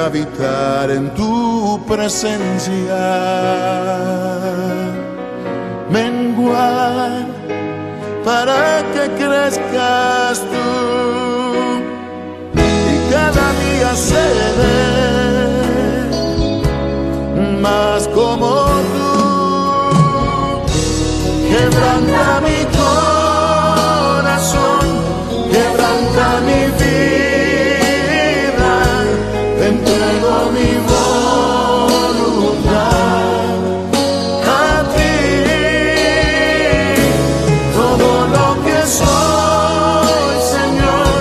habitar en tu presencia, menguar para que crezcas tú y cada día seré más como tú. Quebranta mi corazón, quebranta mi vida, te entrego mi voluntad a ti. Todo lo que soy, Señor,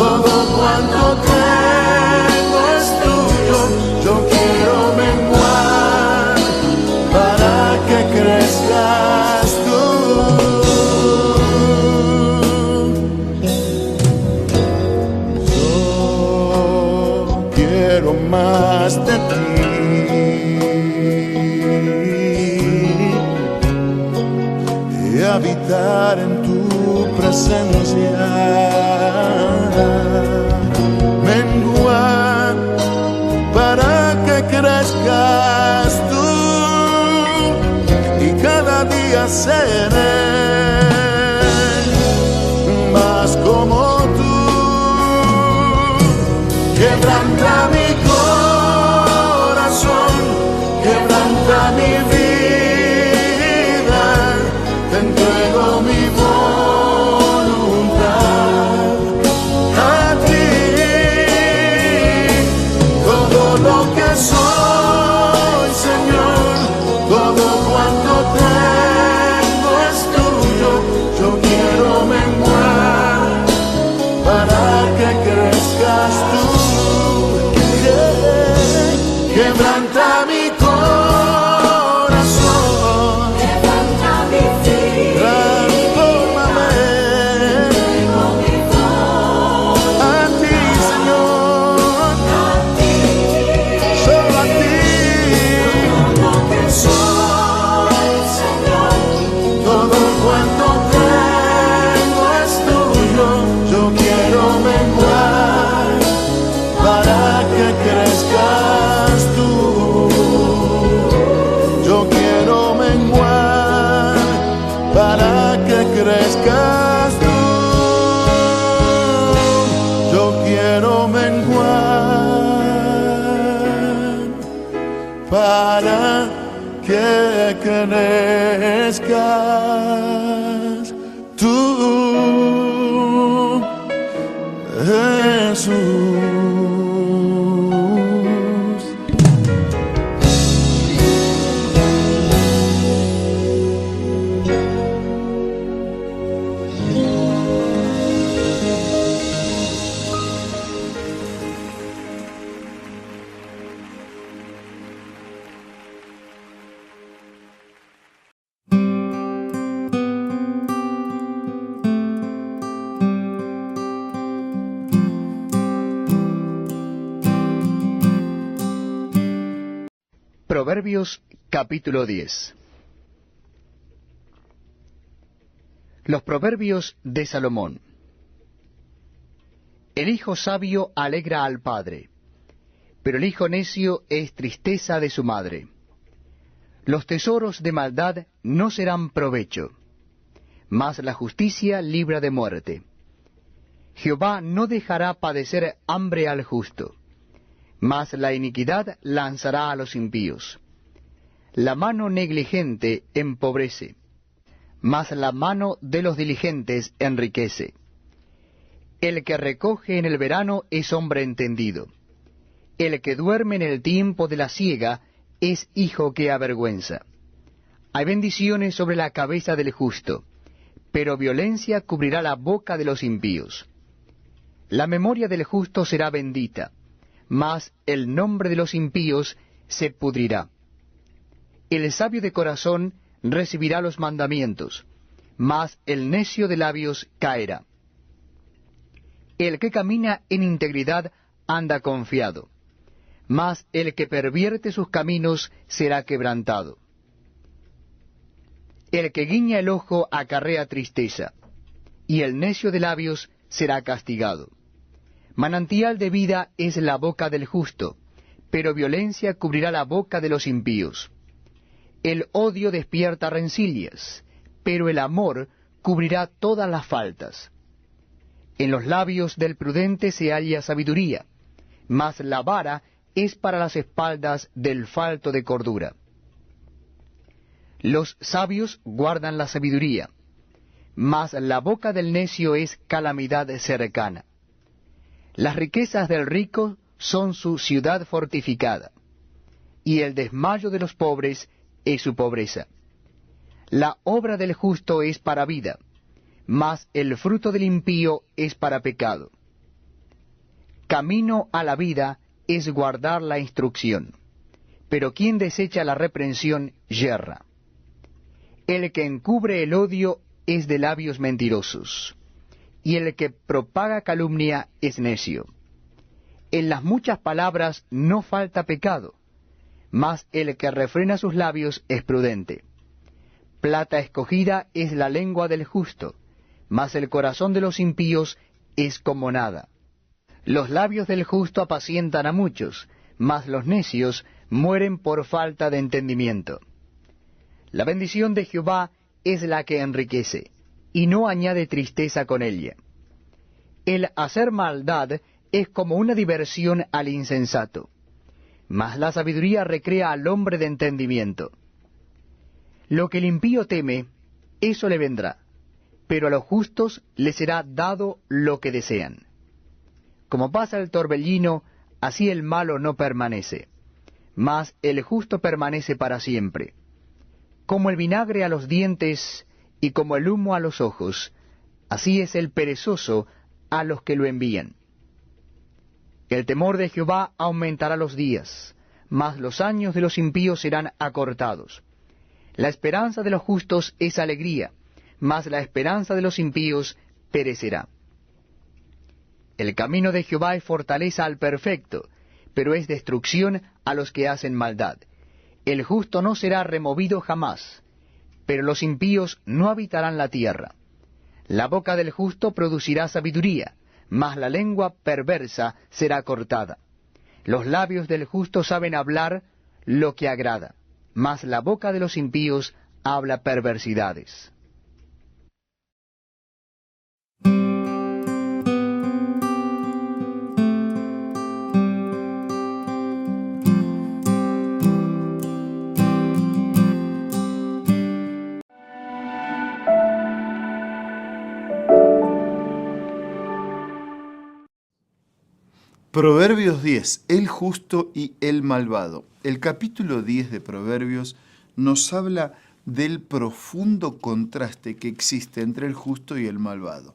todo cuanto tengo es tuyo. Yo quiero menguar para que crezcas tú. Yo quiero más de ti y habitar en tu presencia, menguar para que crezcas tú y cada día seré más como tú. Quebranta mi corazón, quebranta mi vida, te entrego mi voluntad a ti. Todo lo que soy, Señor, todo cuanto tengo es tuyo. Yo quiero menguar para que crezcas tú. Quebranta mi corazón, Quebranta mi vida, transfórmame tengo mi voz a ti, Señor, a ti. solo a ti. Todo lo que soy, Señor, Todo cuanto tengo es tuyo. Yo quiero menguar para que crezcas tú. Yo quiero menguar para que crezcas tú. Yo quiero menguar para que crezcas tú, Jesús. Proverbios capítulo 10. Los proverbios de Salomón. El hijo sabio alegra al padre, pero el hijo necio es tristeza de su madre. Los tesoros de maldad no serán provecho, mas la justicia libra de muerte. Jehová no dejará padecer hambre al justo, mas la iniquidad lanzará a los impíos. La mano negligente empobrece, mas la mano de los diligentes enriquece. El que recoge en el verano es hombre entendido. El que duerme en el tiempo de la siega es hijo que avergüenza. Hay bendiciones sobre la cabeza del justo, pero violencia cubrirá la boca de los impíos. La memoria del justo será bendita, mas el nombre de los impíos se pudrirá. El sabio de corazón recibirá los mandamientos, mas el necio de labios caerá. El que camina en integridad anda confiado, mas el que pervierte sus caminos será quebrantado. El que guiña el ojo acarrea tristeza, y el necio de labios será castigado. Manantial de vida es la boca del justo, pero violencia cubrirá la boca de los impíos. El odio despierta rencillas, pero el amor cubrirá todas las faltas. En los labios del prudente se halla sabiduría, mas la vara es para las espaldas del falto de cordura. Los sabios guardan la sabiduría, mas la boca del necio es calamidad cercana. Las riquezas del rico son su ciudad fortificada, y el desmayo de los pobres es su pobreza. La obra del justo es para vida, mas el fruto del impío es para pecado. Camino a la vida es guardar la instrucción, pero quien desecha la reprensión yerra. El que encubre el odio es de labios mentirosos, y el que propaga calumnia es necio. En las muchas palabras no falta pecado, mas el que refrena sus labios es prudente. Plata escogida es la lengua del justo, mas el corazón de los impíos es como nada. Los labios del justo apacientan a muchos, mas los necios mueren por falta de entendimiento. La bendición de Jehová es la que enriquece, y no añade tristeza con ella. El hacer maldad es como una diversión al insensato, mas la sabiduría recrea al hombre de entendimiento. Lo que el impío teme, eso le vendrá, pero a los justos les será dado lo que desean. Como pasa el torbellino, así el malo no permanece, mas el justo permanece para siempre. Como el vinagre a los dientes y como el humo a los ojos, así es el perezoso a los que lo envían. El temor de Jehová aumentará los días, mas los años de los impíos serán acortados. La esperanza de los justos es alegría, mas la esperanza de los impíos perecerá. El camino de Jehová es fortaleza al perfecto, pero es destrucción a los que hacen maldad. El justo no será removido jamás, pero los impíos no habitarán la tierra. La boca del justo producirá sabiduría, mas la lengua perversa será cortada. Los labios del justo saben hablar lo que agrada, mas la boca de los impíos habla perversidades. Proverbios 10, el justo y el malvado. El capítulo 10 de Proverbios nos habla del profundo contraste que existe entre el justo y el malvado.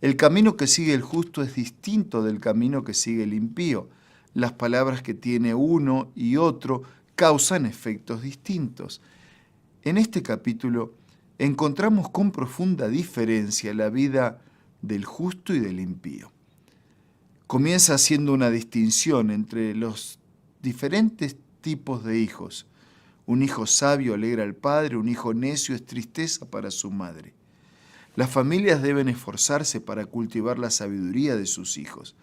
El camino que sigue el justo es distinto del camino que sigue el impío. Las palabras que tiene uno y otro causan efectos distintos. En este capítulo encontramos con profunda diferencia la vida del justo y del impío. Comienza haciendo una distinción entre los diferentes tipos de hijos. Un hijo sabio alegra al padre, un hijo necio es tristeza para su madre. Las familias deben esforzarse para cultivar la sabiduría de sus hijos.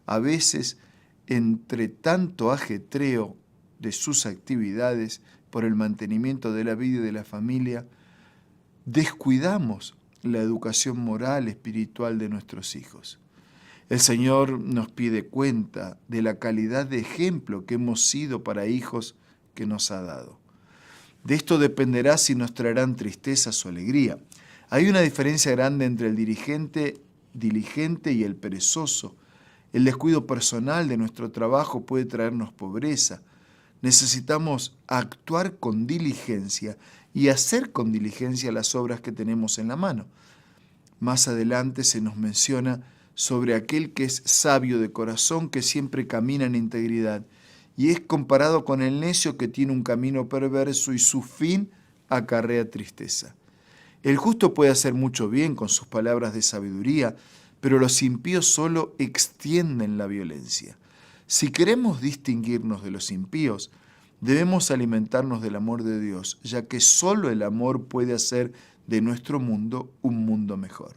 A veces, entre tanto ajetreo de sus actividades por el mantenimiento de la vida y de la familia, descuidamos la educación moral, espiritual de nuestros hijos. El Señor nos pide cuenta de la calidad de ejemplo que hemos sido para hijos que nos ha dado. De esto dependerá si nos traerán tristezas o alegría. Hay una diferencia grande entre el diligente y el perezoso. El descuido personal de nuestro trabajo puede traernos pobreza. Necesitamos actuar con diligencia y hacer con diligencia las obras que tenemos en la mano. Más adelante se nos menciona sobre aquel que es sabio de corazón, que siempre camina en integridad, y es comparado con el necio que tiene un camino perverso y su fin acarrea tristeza. El justo puede hacer mucho bien con sus palabras de sabiduría, pero los impíos solo extienden la violencia. Si queremos distinguirnos de los impíos, debemos alimentarnos del amor de Dios, ya que solo el amor puede hacer de nuestro mundo un mundo mejor.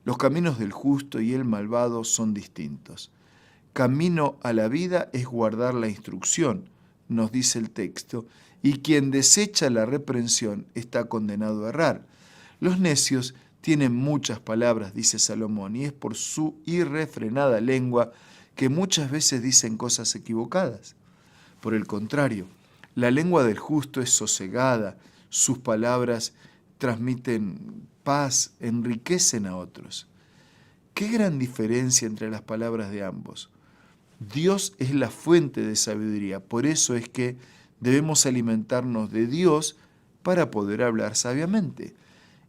Los caminos del justo y el malvado son distintos. Camino a la vida es guardar la instrucción, nos dice el texto, y quien desecha la reprensión está condenado a errar. Los necios tienen muchas palabras, dice Salomón, y es por su irrefrenada lengua que muchas veces dicen cosas equivocadas. Por el contrario, la lengua del justo es sosegada, sus palabras transmiten paz, enriquecen a otros. Qué gran diferencia entre las palabras de ambos. Dios es la fuente de sabiduría, por eso es que debemos alimentarnos de Dios para poder hablar sabiamente.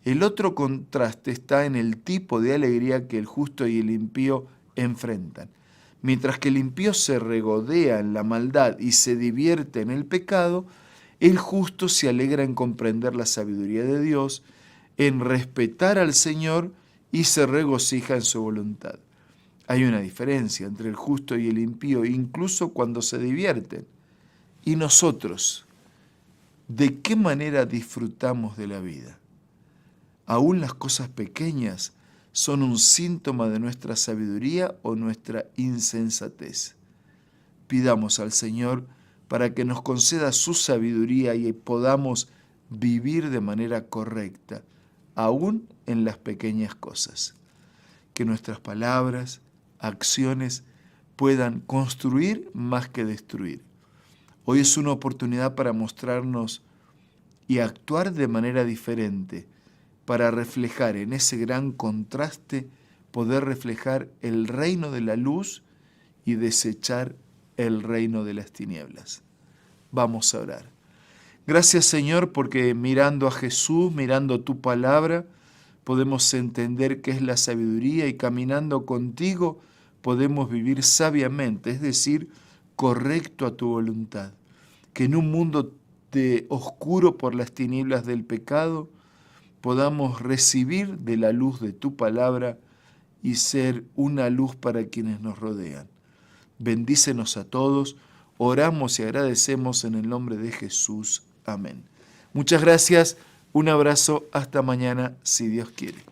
El otro contraste está en el tipo de alegría que el justo y el impío enfrentan. Mientras que el impío se regodea en la maldad y se divierte en el pecado, el justo se alegra en comprender la sabiduría de Dios, en respetar al Señor y se regocija en su voluntad. Hay una diferencia entre el justo y el impío, incluso cuando se divierten. ¿Y nosotros? ¿De qué manera disfrutamos de la vida? Aún las cosas pequeñas son un síntoma de nuestra sabiduría o nuestra insensatez. Pidamos al Señor para que nos conceda su sabiduría y podamos vivir de manera correcta, aún en las pequeñas cosas. Que nuestras palabras, acciones puedan construir más que destruir. Hoy es una oportunidad para mostrarnos y actuar de manera diferente, para reflejar en ese gran contraste, poder reflejar el reino de la luz y desechar el reino de las tinieblas. Vamos a orar. Gracias, Señor, porque mirando a Jesús, mirando tu palabra, podemos entender qué es la sabiduría y caminando contigo podemos vivir sabiamente, es decir, correcto a tu voluntad. Que en un mundo oscuro por las tinieblas del pecado, podamos recibir de la luz de tu palabra y ser una luz para quienes nos rodean. Bendícenos a todos, oramos y agradecemos en el nombre de Jesús. Amén. Muchas gracias, un abrazo, hasta mañana, si Dios quiere.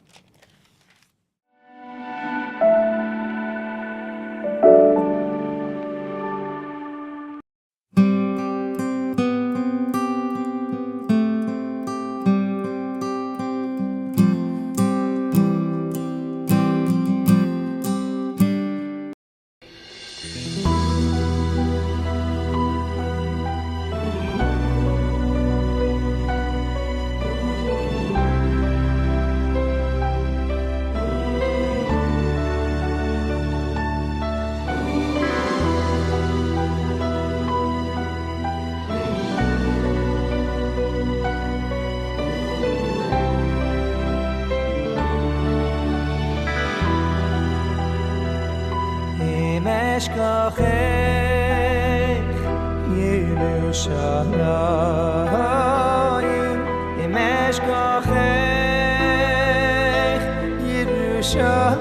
אשכחך ירושלים, אם אשכחך ירושלים,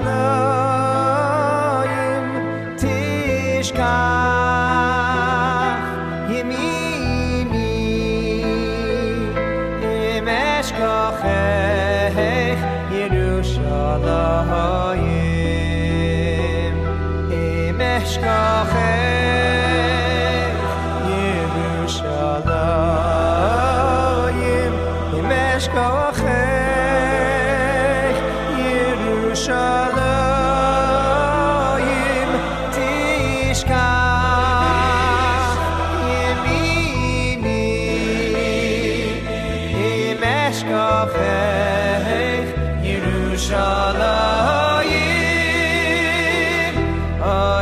תשכח ימיני, אם אשכחך ירושלים, אם אשכחך ירושלים, אם אשכחך ירושלים, תשכח ימיני, אם אשכחך ירושלים,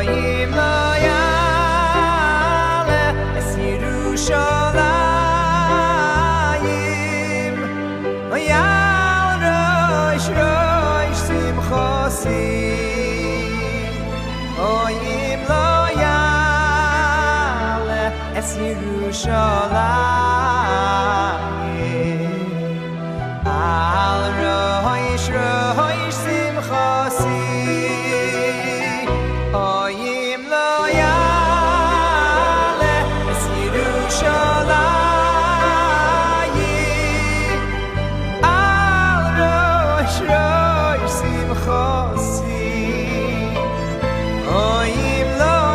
אם לא יעלה אס ירושלים, יעל ראש ראש שמחוסי, אם לא יעלה אס ירושלים, על ראש ראש שמחוסי, אם לא יעלה אס ירושלים, על ראש ראש שמחוסי, אם לא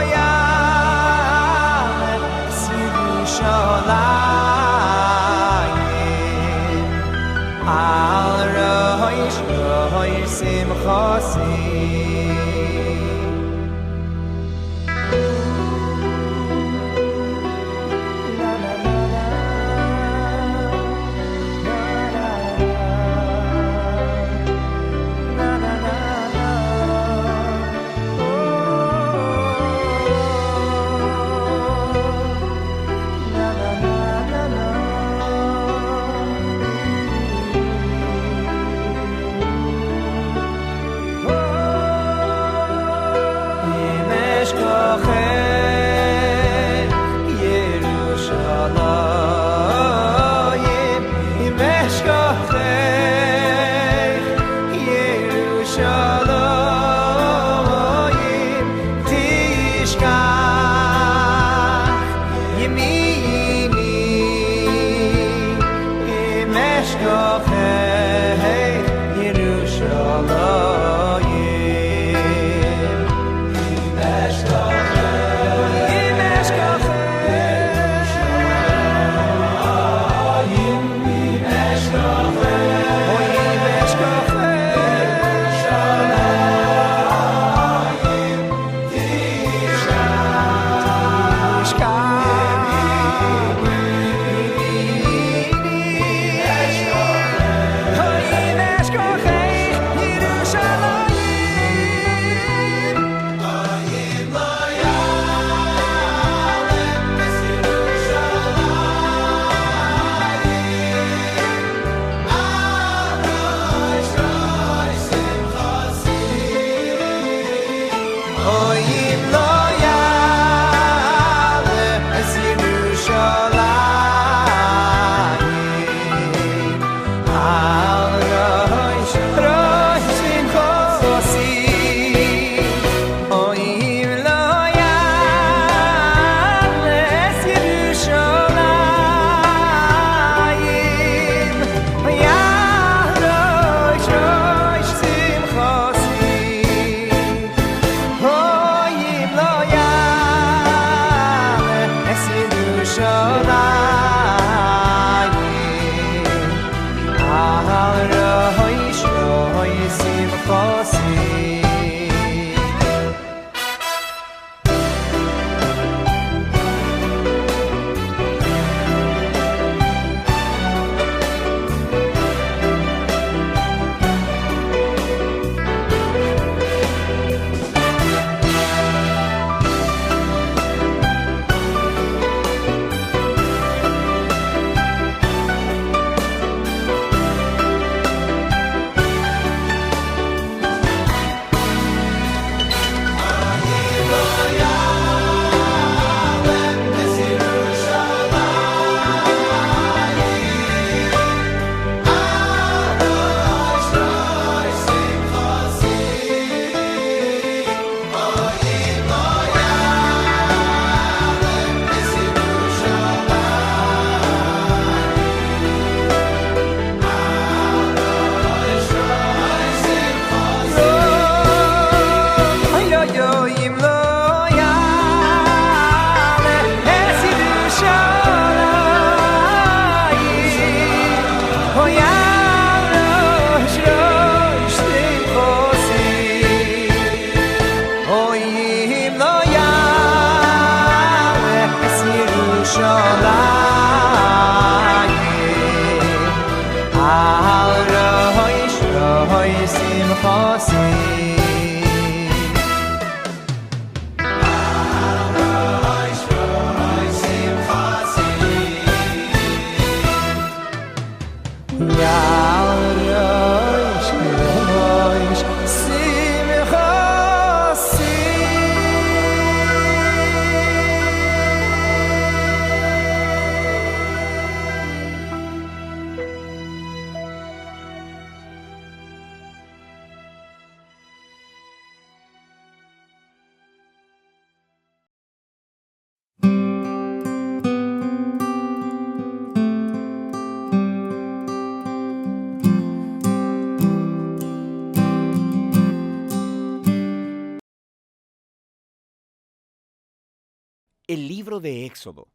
El libro de Éxodo.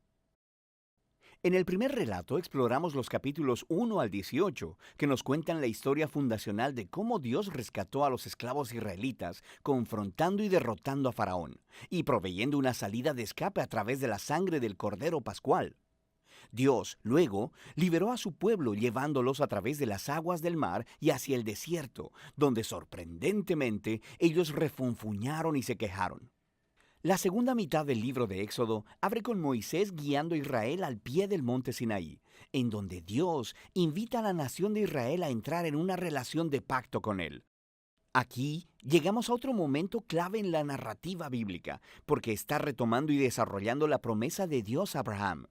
En el primer relato exploramos los capítulos 1 al 18, que nos cuentan la historia fundacional de cómo Dios rescató a los esclavos israelitas, confrontando y derrotando a Faraón, y proveyendo una salida de escape a través de la sangre del Cordero Pascual. Dios, luego, liberó a su pueblo llevándolos a través de las aguas del mar y hacia el desierto, donde sorprendentemente ellos refunfuñaron y se quejaron. La segunda mitad del libro de Éxodo abre con Moisés guiando a Israel al pie del monte Sinaí, en donde Dios invita a la nación de Israel a entrar en una relación de pacto con él. Aquí llegamos a otro momento clave en la narrativa bíblica, porque está retomando y desarrollando la promesa de Dios a Abraham.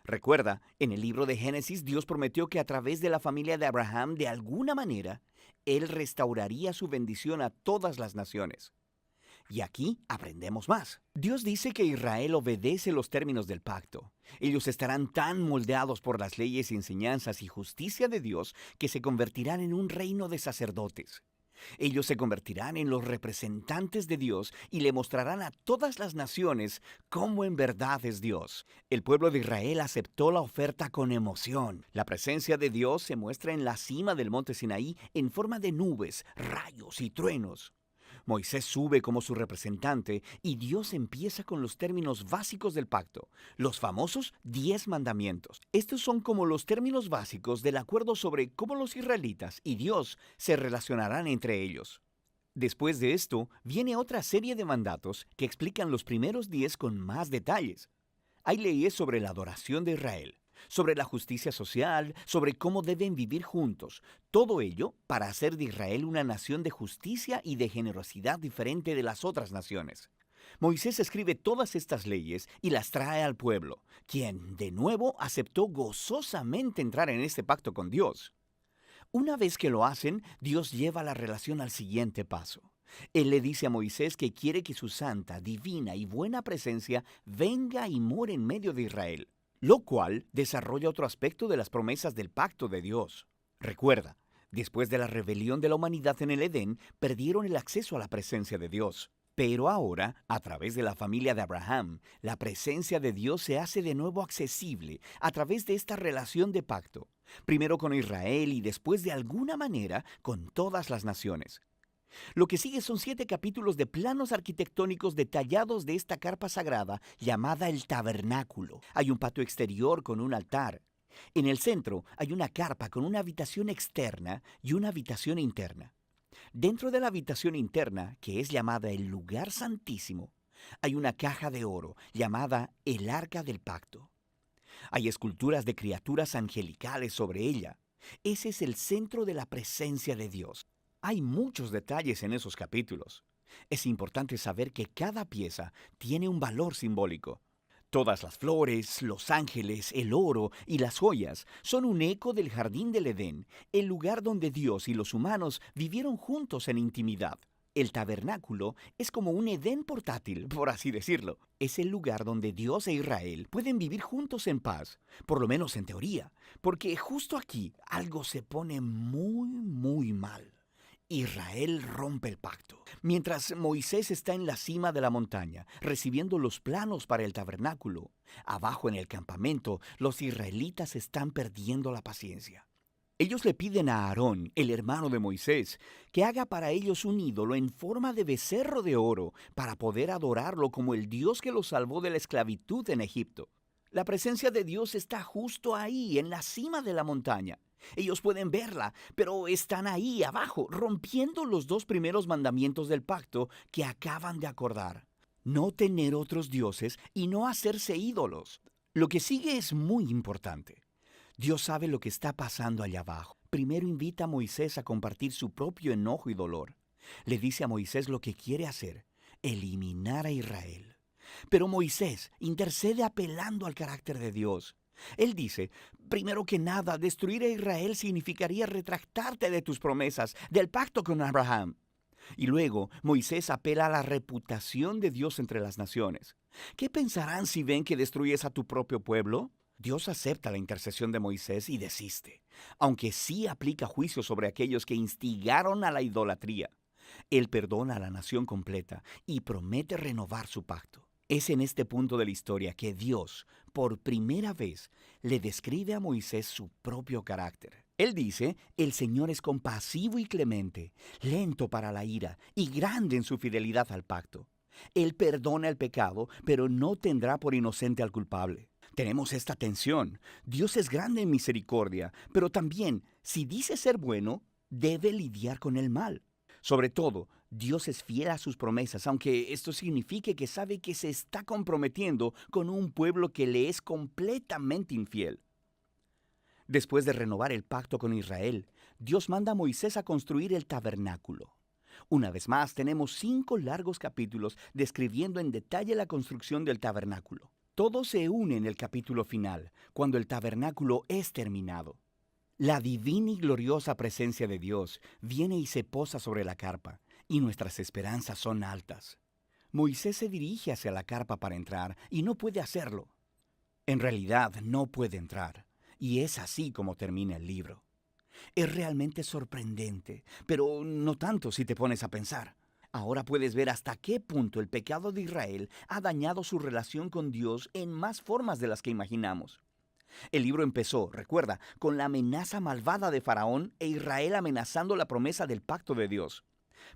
Recuerda, en el libro de Génesis Dios prometió que a través de la familia de Abraham, de alguna manera, Él restauraría su bendición a todas las naciones. Y aquí aprendemos más. Dios dice que Israel obedece los términos del pacto. Ellos estarán tan moldeados por las leyes, enseñanzas y justicia de Dios que se convertirán en un reino de sacerdotes. Ellos se convertirán en los representantes de Dios y le mostrarán a todas las naciones cómo en verdad es Dios. El pueblo de Israel aceptó la oferta con emoción. La presencia de Dios se muestra en la cima del monte Sinaí en forma de nubes, rayos y truenos. Moisés sube como su representante y Dios empieza con los términos básicos del pacto, los famosos 10 mandamientos. Estos son como los términos básicos del acuerdo sobre cómo los israelitas y Dios se relacionarán entre ellos. Después de esto, viene otra serie de mandatos que explican los primeros 10 con más detalles. Hay leyes sobre la adoración de Israel, sobre la justicia social, sobre cómo deben vivir juntos. Todo ello para hacer de Israel una nación de justicia y de generosidad diferente de las otras naciones. Moisés escribe todas estas leyes y las trae al pueblo, quien, de nuevo, aceptó gozosamente entrar en este pacto con Dios. Una vez que lo hacen, Dios lleva la relación al siguiente paso. Él le dice a Moisés que quiere que su santa, divina y buena presencia venga y more en medio de Israel, lo cual desarrolla otro aspecto de las promesas del pacto de Dios. Recuerda, después de la rebelión de la humanidad en el Edén, perdieron el acceso a la presencia de Dios. Pero ahora, a través de la familia de Abraham, la presencia de Dios se hace de nuevo accesible a través de esta relación de pacto, primero con Israel y después de alguna manera con todas las naciones. Lo que sigue son 7 capítulos de planos arquitectónicos detallados de esta carpa sagrada llamada el tabernáculo. Hay un patio exterior con un altar. En el centro hay una carpa con una habitación externa y una habitación interna. Dentro de la habitación interna, que es llamada el lugar santísimo, hay una caja de oro llamada el arca del pacto. Hay esculturas de criaturas angelicales sobre ella. Ese es el centro de la presencia de Dios. Hay muchos detalles en esos capítulos. Es importante saber que cada pieza tiene un valor simbólico. Todas las flores, los ángeles, el oro y las joyas son un eco del jardín del Edén, el lugar donde Dios y los humanos vivieron juntos en intimidad. El tabernáculo es como un Edén portátil, por así decirlo. Es el lugar donde Dios e Israel pueden vivir juntos en paz, por lo menos en teoría, porque justo aquí algo se pone muy mal. Israel rompe el pacto. Mientras Moisés está en la cima de la montaña, recibiendo los planos para el tabernáculo, abajo en el campamento, los israelitas están perdiendo la paciencia. Ellos le piden a Aarón, el hermano de Moisés, que haga para ellos un ídolo en forma de becerro de oro para poder adorarlo como el Dios que los salvó de la esclavitud en Egipto. La presencia de Dios está justo ahí, en la cima de la montaña. Ellos pueden verla, pero están ahí abajo, rompiendo los 2 primeros mandamientos del pacto que acaban de acordar. No tener otros dioses y no hacerse ídolos. Lo que sigue es muy importante. Dios sabe lo que está pasando allá abajo. Primero invita a Moisés a compartir su propio enojo y dolor. Le dice a Moisés lo que quiere hacer: eliminar a Israel. Pero Moisés intercede apelando al carácter de Dios. Él dice, primero que nada, destruir a Israel significaría retractarte de tus promesas, del pacto con Abraham. Y luego, Moisés apela a la reputación de Dios entre las naciones. ¿Qué pensarán si ven que destruyes a tu propio pueblo? Dios acepta la intercesión de Moisés y desiste, aunque sí aplica juicio sobre aquellos que instigaron a la idolatría. Él perdona a la nación completa y promete renovar su pacto. Es en este punto de la historia que Dios, por primera vez, le describe a Moisés su propio carácter. Él dice, el Señor es compasivo y clemente, lento para la ira y grande en su fidelidad al pacto. Él perdona el pecado, pero no tendrá por inocente al culpable. Tenemos esta tensión. Dios es grande en misericordia, pero también, si dice ser bueno, debe lidiar con el mal. Sobre todo, Dios es fiel a sus promesas, aunque esto signifique que sabe que se está comprometiendo con un pueblo que le es completamente infiel. Después de renovar el pacto con Israel, Dios manda a Moisés a construir el tabernáculo. Una vez más, tenemos 5 largos capítulos describiendo en detalle la construcción del tabernáculo. Todo se une en el capítulo final, cuando el tabernáculo es terminado. La divina y gloriosa presencia de Dios viene y se posa sobre la carpa, y nuestras esperanzas son altas. Moisés se dirige hacia la carpa para entrar, y no puede hacerlo. En realidad, no puede entrar, y es así como termina el libro. Es realmente sorprendente, pero no tanto si te pones a pensar. Ahora puedes ver hasta qué punto el pecado de Israel ha dañado su relación con Dios en más formas de las que imaginamos. El libro empezó, recuerda, con la amenaza malvada de Faraón e Israel amenazando la promesa del pacto de Dios.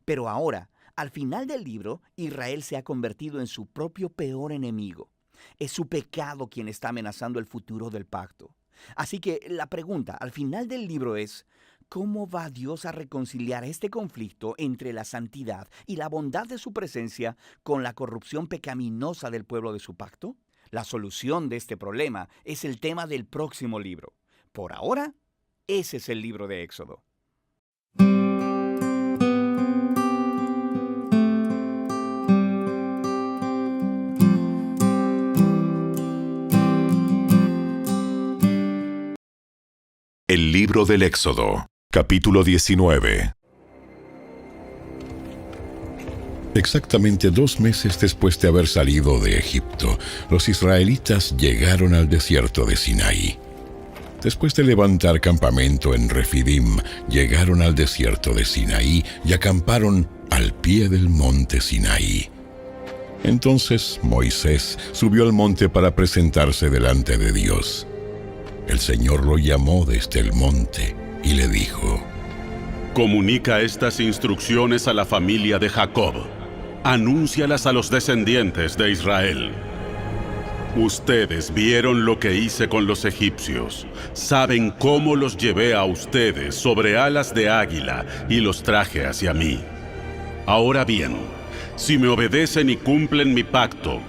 Pero ahora, al final del libro, Israel se ha convertido en su propio peor enemigo. Es su pecado quien está amenazando el futuro del pacto. Así que la pregunta al final del libro es, ¿cómo va Dios a reconciliar este conflicto entre la santidad y la bondad de su presencia con la corrupción pecaminosa del pueblo de su pacto? La solución de este problema es el tema del próximo libro. Por ahora, ese es el libro de Éxodo. El libro del Éxodo, capítulo 19. Exactamente 2 meses después de haber salido de Egipto, los israelitas llegaron al desierto de Sinaí. Después de levantar campamento en Refidim, llegaron al desierto de Sinaí y acamparon al pie del monte Sinaí. Entonces Moisés subió al monte para presentarse delante de Dios. El Señor lo llamó desde el monte y le dijo: Comunica estas instrucciones a la familia de Jacob. Anúncialas a los descendientes de Israel. Ustedes vieron lo que hice con los egipcios. Saben cómo los llevé a ustedes sobre alas de águila y los traje hacia mí. Ahora bien, si me obedecen y cumplen mi pacto,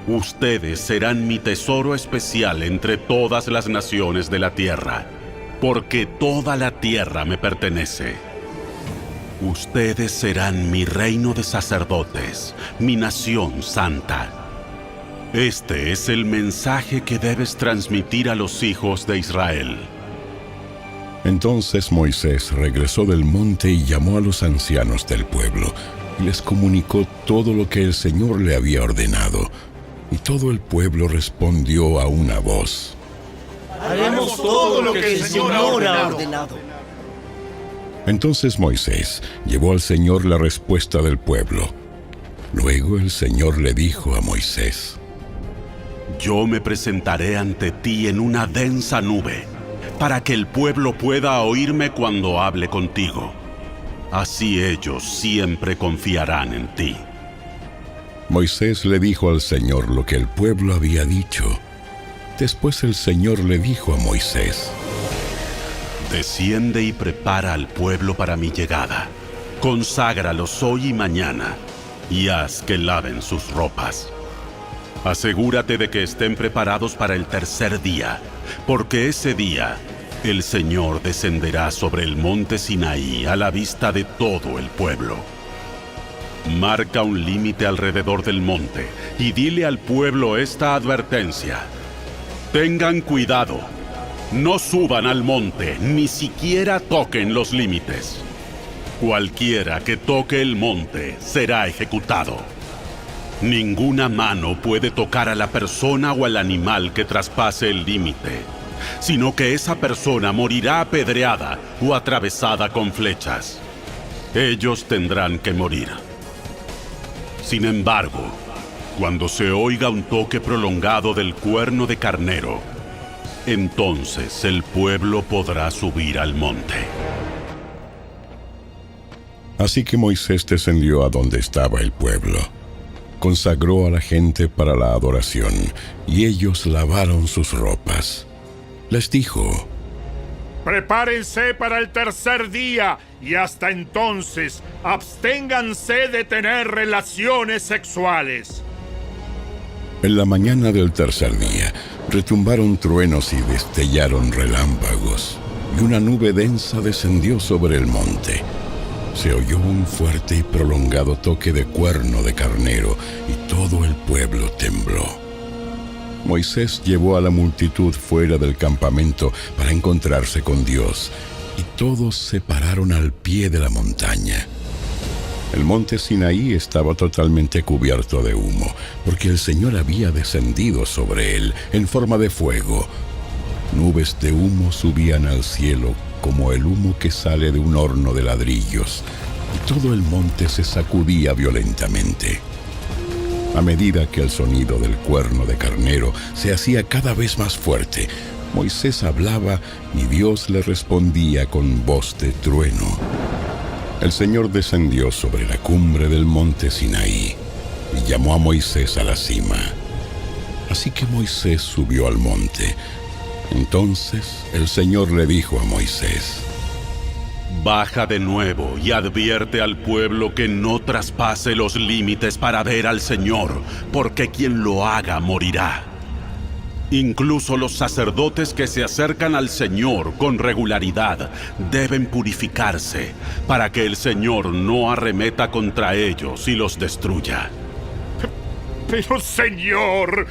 ustedes serán mi tesoro especial entre todas las naciones de la tierra, porque toda la tierra me pertenece. Ustedes serán mi reino de sacerdotes, mi nación santa. Este es el mensaje que debes transmitir a los hijos de Israel. Entonces Moisés regresó del monte y llamó a los ancianos del pueblo, y les comunicó todo lo que el Señor le había ordenado. Y todo el pueblo respondió a una voz: Haremos todo lo que el Señor ha ordenado. Entonces Moisés llevó al Señor la respuesta del pueblo. Luego el Señor le dijo a Moisés: Yo me presentaré ante ti en una densa nube, para que el pueblo pueda oírme cuando hable contigo. Así ellos siempre confiarán en ti. Moisés le dijo al Señor lo que el pueblo había dicho. Después el Señor le dijo a Moisés: Desciende y prepara al pueblo para mi llegada. Conságralos hoy y mañana, y haz que laven sus ropas. Asegúrate de que estén preparados para el 3er día, porque ese día el Señor descenderá sobre el monte Sinaí a la vista de todo el pueblo. Marca un límite alrededor del monte y dile al pueblo esta advertencia: tengan cuidado, no suban al monte, ni siquiera toquen los límites. Cualquiera que toque el monte será ejecutado. Ninguna mano puede tocar a la persona o al animal que traspase el límite, sino que esa persona morirá apedreada o atravesada con flechas. Ellos tendrán que morir. Sin embargo, Cuando se oiga un toque prolongado del cuerno de carnero, entonces el pueblo podrá subir al monte. Así que Moisés descendió a donde estaba el pueblo. Consagró a la gente para la adoración, y ellos lavaron sus ropas. Les dijo: Prepárense para el tercer día, y hasta entonces absténganse de tener relaciones sexuales. En la mañana del tercer día, retumbaron truenos y destellaron relámpagos, y una nube densa descendió sobre el monte. Se oyó un fuerte y prolongado toque de cuerno de carnero, y todo el pueblo tembló. Moisés llevó a la multitud fuera del campamento para encontrarse con Dios, y todos se pararon al pie de la montaña. El monte Sinaí estaba totalmente cubierto de humo, porque el Señor había descendido sobre él en forma de fuego. Nubes de humo subían al cielo como el humo que sale de un horno de ladrillos, y todo el monte se sacudía violentamente. A medida que el sonido del cuerno de carnero se hacía cada vez más fuerte, Moisés hablaba y Dios le respondía con voz de trueno. El Señor descendió sobre la cumbre del monte Sinaí y llamó a Moisés a la cima. Así que Moisés subió al monte. Entonces el Señor le dijo a Moisés: Baja de nuevo y advierte al pueblo que no traspase los límites para ver al Señor, porque quien lo haga morirá. Incluso los sacerdotes que se acercan al Señor con regularidad deben purificarse para que el Señor no arremeta contra ellos y los destruya. Pero Señor,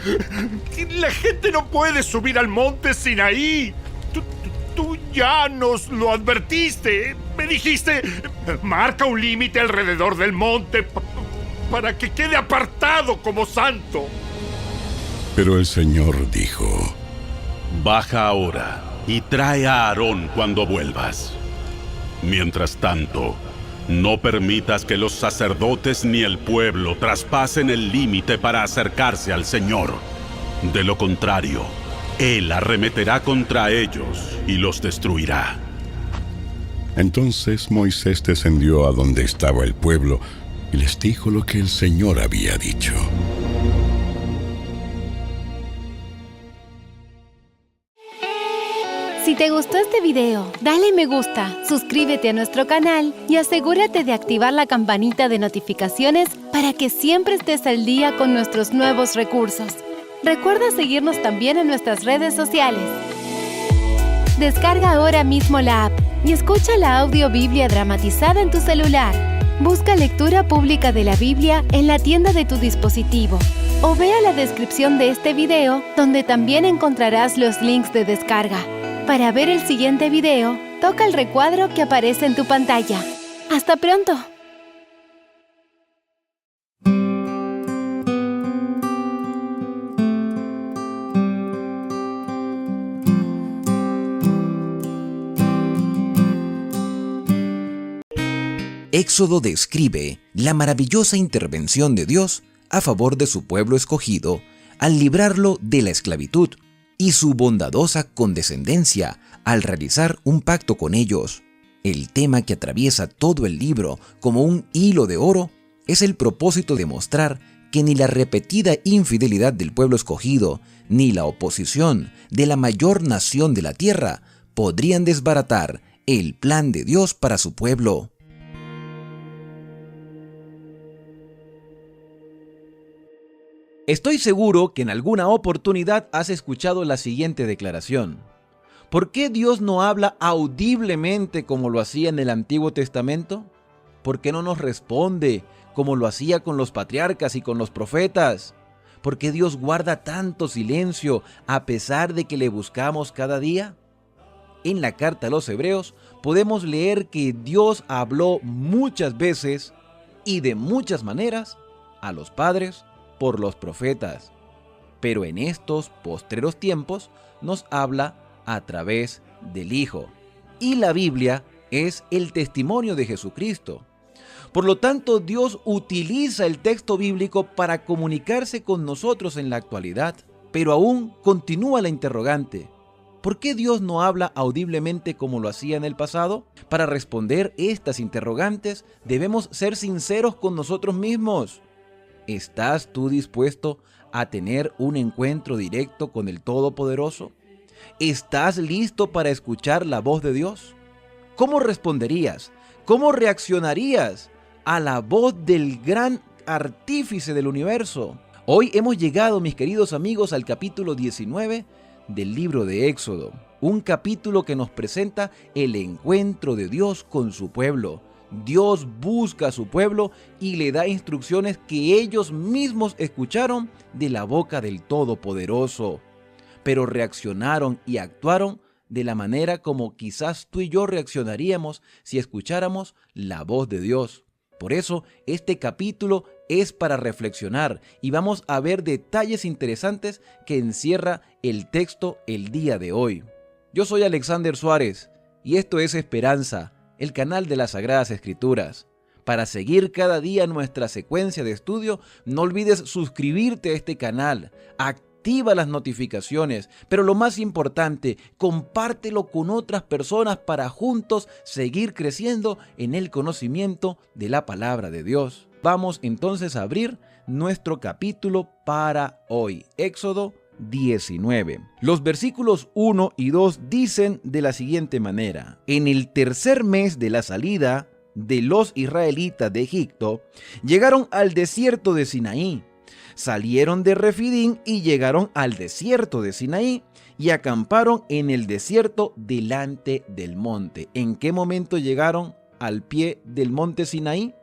la gente no puede subir al monte Sinaí. Tú ya nos lo advertiste. Me dijiste, marca un límite alrededor del monte para que quede apartado como santo. Pero el Señor dijo: Baja ahora y trae a Aarón cuando vuelvas. Mientras tanto, no permitas que los sacerdotes ni el pueblo traspasen el límite para acercarse al Señor. De lo contrario, Él arremeterá contra ellos y los destruirá. Entonces Moisés descendió a donde estaba el pueblo y les dijo lo que el Señor había dicho. Si te gustó este video, dale me gusta, suscríbete a nuestro canal y asegúrate de activar la campanita de notificaciones para que siempre estés al día con nuestros nuevos recursos. Recuerda seguirnos también en nuestras redes sociales. Descarga ahora mismo la app y escucha la audiobiblia dramatizada en tu celular. Busca lectura pública de la Biblia en la tienda de tu dispositivo o vea la descripción de este video, donde también encontrarás los links de descarga. Para ver el siguiente video, toca el recuadro que aparece en tu pantalla. ¡Hasta pronto! Éxodo describe la maravillosa intervención de Dios a favor de su pueblo escogido al librarlo de la esclavitud y su bondadosa condescendencia al realizar un pacto con ellos. El tema que atraviesa todo el libro como un hilo de oro es el propósito de mostrar que ni la repetida infidelidad del pueblo escogido ni la oposición de la mayor nación de la tierra podrían desbaratar el plan de Dios para su pueblo. Estoy seguro que en alguna oportunidad has escuchado la siguiente declaración: ¿por qué Dios no habla audiblemente como lo hacía en el Antiguo Testamento? ¿Por qué no nos responde como lo hacía con los patriarcas y con los profetas? ¿Por qué Dios guarda tanto silencio a pesar de que le buscamos cada día? En la carta a los Hebreos podemos leer que Dios habló muchas veces y de muchas maneras a los padres por los profetas, pero en estos postreros tiempos nos habla a través del Hijo. Y la Biblia es el testimonio de Jesucristo. Por lo tanto, Dios utiliza el texto bíblico para comunicarse con nosotros en la actualidad. Pero aún continúa la interrogante. ¿Por qué Dios no habla audiblemente como lo hacía en el pasado? Para responder estas interrogantes, debemos ser sinceros con nosotros mismos. ¿Estás tú dispuesto a tener un encuentro directo con el Todopoderoso? ¿Estás listo para escuchar la voz de Dios? ¿Cómo responderías? ¿Cómo reaccionarías a la voz del gran artífice del universo? Hoy hemos llegado, mis queridos amigos, al capítulo 19 del libro de Éxodo. Un capítulo que nos presenta el encuentro de Dios con su pueblo. Dios busca a su pueblo y le da instrucciones que ellos mismos escucharon de la boca del Todopoderoso. Pero reaccionaron y actuaron de la manera como quizás tú y yo reaccionaríamos si escucháramos la voz de Dios. Por eso, este capítulo es para reflexionar y vamos a ver detalles interesantes que encierra el texto el día de hoy. Yo soy Alexander Suárez y esto es Esperanza, el canal de las Sagradas Escrituras. Para seguir cada día nuestra secuencia de estudio, no olvides suscribirte a este canal, activa las notificaciones, pero lo más importante, compártelo con otras personas para juntos seguir creciendo en el conocimiento de la palabra de Dios. Vamos entonces a abrir nuestro capítulo para hoy, Éxodo 19. Los versículos 1 y 2 dicen de la siguiente manera: en el tercer mes de la salida de los israelitas de Egipto, llegaron al desierto de Sinaí. Salieron de Refidín y llegaron al desierto de Sinaí y acamparon en el desierto delante del monte. ¿En qué momento llegaron al pie del monte Sinaí?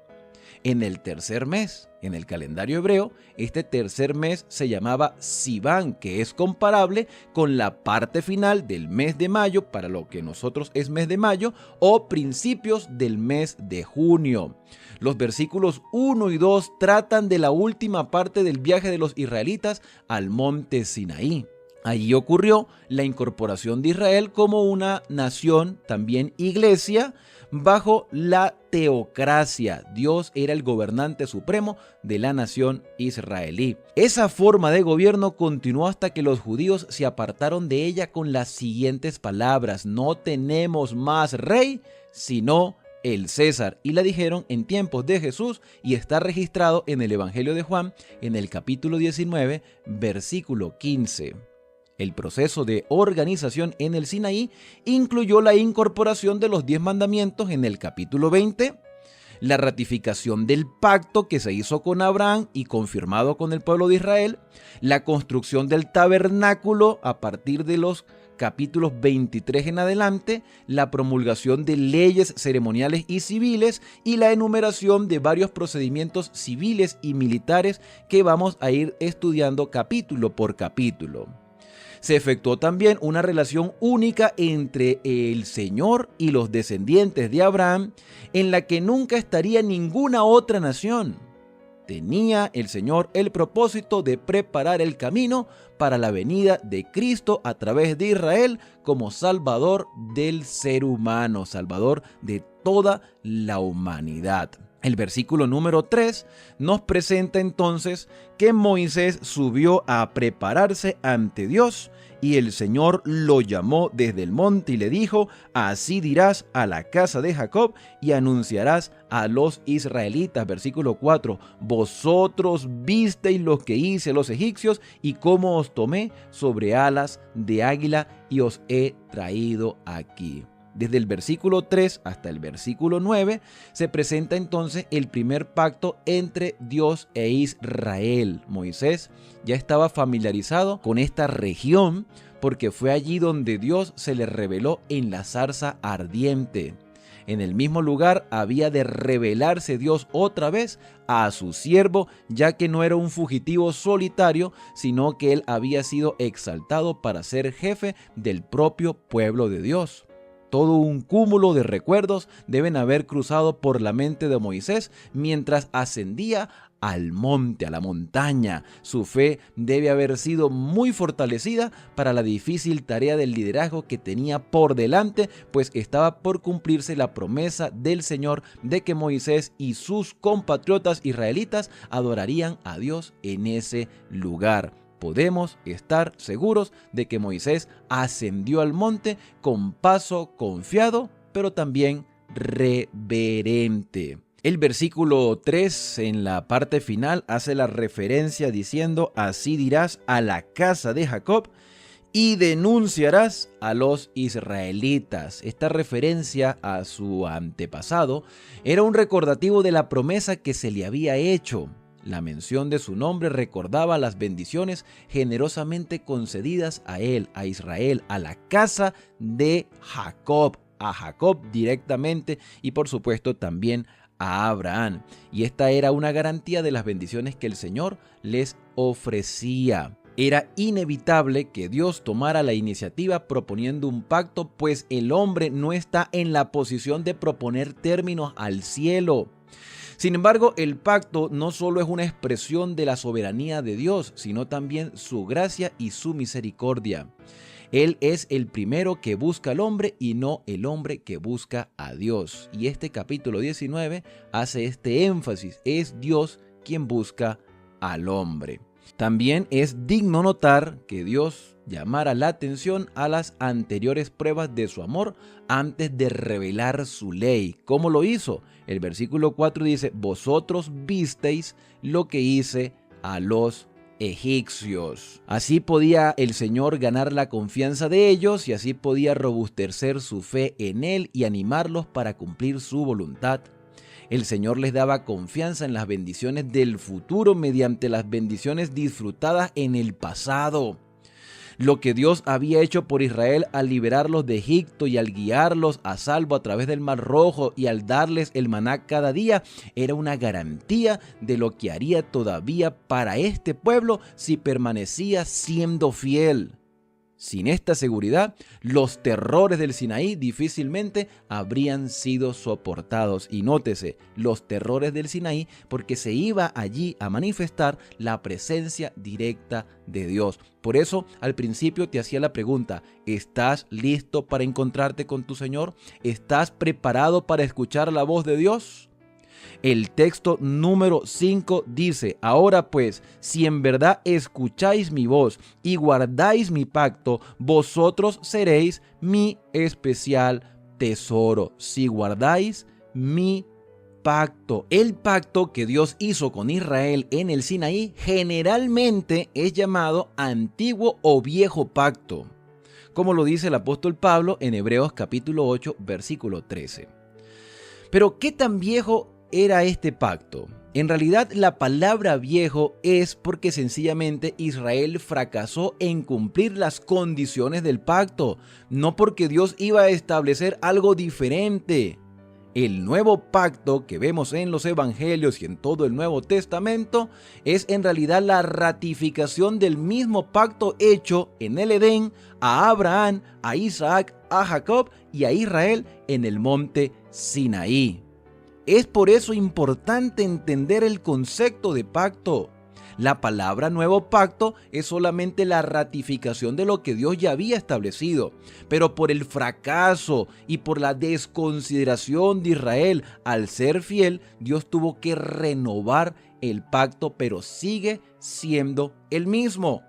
En el tercer mes. En el calendario hebreo, este tercer mes se llamaba Siván, que es comparable con la parte final del mes de mayo, para lo que nosotros es mes de mayo, o principios del mes de junio. Los versículos 1 y 2 tratan de la última parte del viaje de los israelitas al monte Sinaí. Allí ocurrió la incorporación de Israel como una nación, también iglesia, bajo la teocracia. Dios era el gobernante supremo de la nación israelí. Esa forma de gobierno continuó hasta que los judíos se apartaron de ella con las siguientes palabras: no tenemos más rey sino el César. Y la dijeron en tiempos de Jesús y está registrado en el Evangelio de Juan en el capítulo 19, versículo 15. El proceso de organización en el Sinaí incluyó la incorporación de los 10 mandamientos en el capítulo 20, la ratificación del pacto que se hizo con Abraham y confirmado con el pueblo de Israel, la construcción del tabernáculo a partir de los capítulos 23 en adelante, la promulgación de leyes ceremoniales y civiles y la enumeración de varios procedimientos civiles y militares que vamos a ir estudiando capítulo por capítulo. Se efectuó también una relación única entre el Señor y los descendientes de Abraham, en la que nunca estaría ninguna otra nación. Tenía el Señor el propósito de preparar el camino para la venida de Cristo a través de Israel como Salvador del ser humano, Salvador de toda la humanidad. El versículo número 3 nos presenta entonces que Moisés subió a prepararse ante Dios y el Señor lo llamó desde el monte y le dijo: así dirás a la casa de Jacob y anunciarás a los israelitas. Versículo 4: vosotros visteis lo que hice a los egipcios y cómo os tomé sobre alas de águila y os he traído aquí. Desde el versículo 3 hasta el versículo 9 se presenta entonces el primer pacto entre Dios e Israel. Moisés ya estaba familiarizado con esta región porque fue allí donde Dios se le reveló en la zarza ardiente. En el mismo lugar había de revelarse Dios otra vez a su siervo, ya que no era un fugitivo solitario, sino que él había sido exaltado para ser jefe del propio pueblo de Dios. Todo un cúmulo de recuerdos deben haber cruzado por la mente de Moisés mientras ascendía al monte, a la montaña. Su fe debe haber sido muy fortalecida para la difícil tarea del liderazgo que tenía por delante, pues estaba por cumplirse la promesa del Señor de que Moisés y sus compatriotas israelitas adorarían a Dios en ese lugar. Podemos estar seguros de que Moisés ascendió al monte con paso confiado, pero también reverente. El versículo 3 en la parte final hace la referencia diciendo: así dirás a la casa de Jacob y denunciarás a los israelitas. Esta referencia a su antepasado era un recordativo de la promesa que se le había hecho. La mención de su nombre recordaba las bendiciones generosamente concedidas a él, a Israel, a la casa de Jacob, a Jacob directamente y por supuesto también a Abraham. Y esta era una garantía de las bendiciones que el Señor les ofrecía. Era inevitable que Dios tomara la iniciativa proponiendo un pacto, pues el hombre no está en la posición de proponer términos al cielo. Sin embargo, el pacto no solo es una expresión de la soberanía de Dios, sino también su gracia y su misericordia. Él es el primero que busca al hombre y no el hombre que busca a Dios. Y este capítulo 19 hace este énfasis: es Dios quien busca al hombre. También es digno notar que Dios llamara la atención a las anteriores pruebas de su amor antes de revelar su ley. ¿Cómo lo hizo? El versículo 4 dice: vosotros visteis lo que hice a los egipcios. Así podía el Señor ganar la confianza de ellos y así podía robustecer su fe en Él y animarlos para cumplir su voluntad. El Señor les daba confianza en las bendiciones del futuro mediante las bendiciones disfrutadas en el pasado. Lo que Dios había hecho por Israel al liberarlos de Egipto y al guiarlos a salvo a través del Mar Rojo y al darles el maná cada día era una garantía de lo que haría todavía para este pueblo si permanecía siendo fiel. Sin esta seguridad, los terrores del Sinaí difícilmente habrían sido soportados. Y nótese, los terrores del Sinaí, porque se iba allí a manifestar la presencia directa de Dios. Por eso, al principio te hacía la pregunta: ¿estás listo para encontrarte con tu Señor? ¿Estás preparado para escuchar la voz de Dios? El texto número 5 dice: ahora pues, si en verdad escucháis mi voz y guardáis mi pacto, vosotros seréis mi especial tesoro. Si guardáis mi pacto. El pacto que Dios hizo con Israel en el Sinaí generalmente es llamado antiguo o viejo pacto, como lo dice el apóstol Pablo en Hebreos capítulo 8, versículo 13. Pero ¿qué tan viejo era este pacto? En realidad, la palabra viejo es porque sencillamente Israel fracasó en cumplir las condiciones del pacto, no porque Dios iba a establecer algo diferente. El nuevo pacto que vemos en los evangelios y en todo el Nuevo Testamento es en realidad la ratificación del mismo pacto hecho en el Edén a Abraham, a Isaac, a Jacob y a Israel en el monte Sinaí. Es por eso importante entender el concepto de pacto. La palabra nuevo pacto es solamente la ratificación de lo que Dios ya había establecido, pero por el fracaso y por la desconsideración de Israel al ser fiel, Dios tuvo que renovar el pacto, pero sigue siendo el mismo.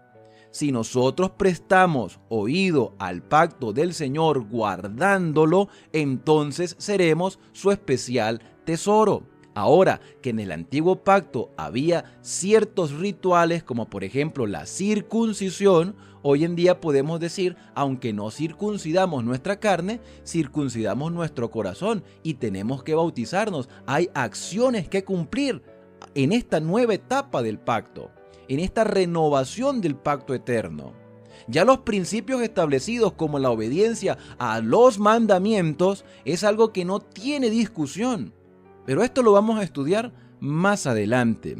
Si nosotros prestamos oído al pacto del Señor guardándolo, entonces seremos su especial tesoro. Ahora que en el antiguo pacto había ciertos rituales como por ejemplo la circuncisión, hoy en día podemos decir, aunque no circuncidamos nuestra carne, circuncidamos nuestro corazón y tenemos que bautizarnos. Hay acciones que cumplir en esta nueva etapa del pacto, en esta renovación del pacto eterno. Ya los principios establecidos como la obediencia a los mandamientos es algo que no tiene discusión. Pero esto lo vamos a estudiar más adelante.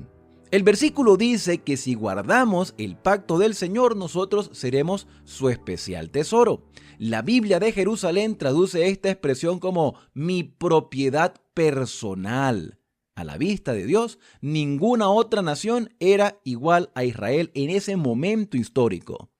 El versículo dice que si guardamos el pacto del Señor, nosotros seremos su especial tesoro. La Biblia de Jerusalén traduce esta expresión como mi propiedad personal. A la vista de Dios, ninguna otra nación era igual a Israel en ese momento histórico.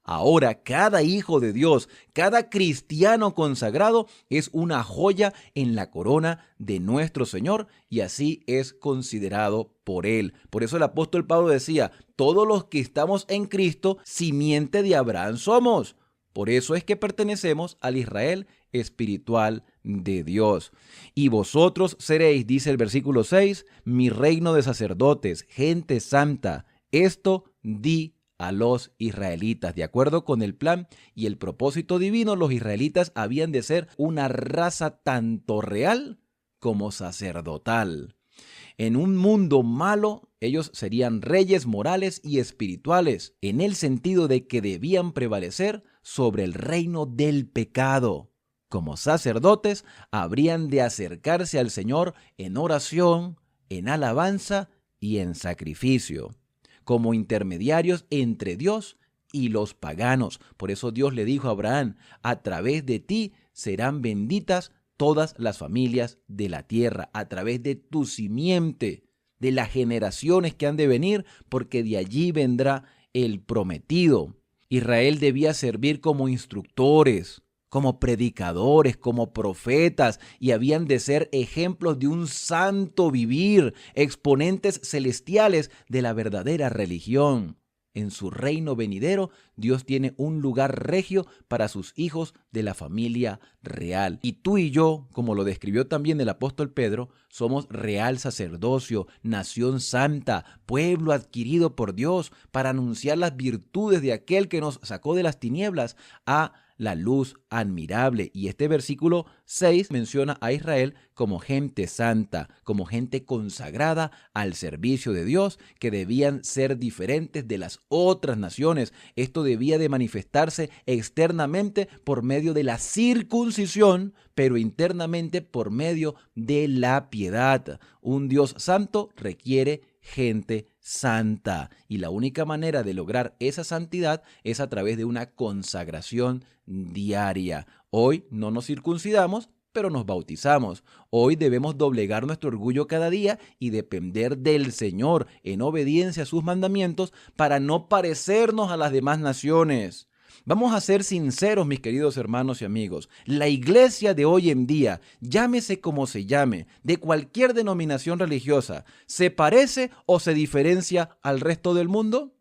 Ahora, cada hijo de Dios, cada cristiano consagrado es una joya en la corona de nuestro Señor y así es considerado por Él. Por eso el apóstol Pablo decía, todos los que estamos en Cristo, simiente de Abraham somos. Por eso es que pertenecemos al Israel espiritual de Dios. Y vosotros seréis, dice el versículo 6, mi reino de sacerdotes, gente santa. Esto di a los israelitas. De acuerdo con el plan y el propósito divino, los israelitas habían de ser una raza tanto real como sacerdotal. En un mundo malo, ellos serían reyes morales y espirituales, en el sentido de que debían prevalecer sobre el reino del pecado. Como sacerdotes, habrían de acercarse al Señor en oración, en alabanza y en sacrificio, como intermediarios entre Dios y los paganos. Por eso Dios le dijo a Abraham, a través de ti serán benditas todas las familias de la tierra, a través de tu simiente, de las generaciones que han de venir, porque de allí vendrá el prometido. Israel debía servir como instructores, como predicadores, como profetas, y habían de ser ejemplos de un santo vivir, exponentes celestiales de la verdadera religión. En su reino venidero, Dios tiene un lugar regio para sus hijos de la familia real. Y tú y yo, como lo describió también el apóstol Pedro, somos real sacerdocio, nación santa, pueblo adquirido por Dios para anunciar las virtudes de aquel que nos sacó de las tinieblas a la luz admirable. Y este versículo 6 menciona a Israel como gente santa, como gente consagrada al servicio de Dios, que debían ser diferentes de las otras naciones. Esto debía de manifestarse externamente por medio de la circuncisión, pero internamente por medio de la piedad. Un Dios santo requiere gente santa, y la única manera de lograr esa santidad es a través de una consagración diaria. Hoy no nos circuncidamos, pero nos bautizamos. Hoy debemos doblegar nuestro orgullo cada día y depender del Señor en obediencia a sus mandamientos para no parecernos a las demás naciones. Vamos a ser sinceros, mis queridos hermanos y amigos. La iglesia de hoy en día, llámese como se llame, de cualquier denominación religiosa, ¿se parece o se diferencia al resto del mundo?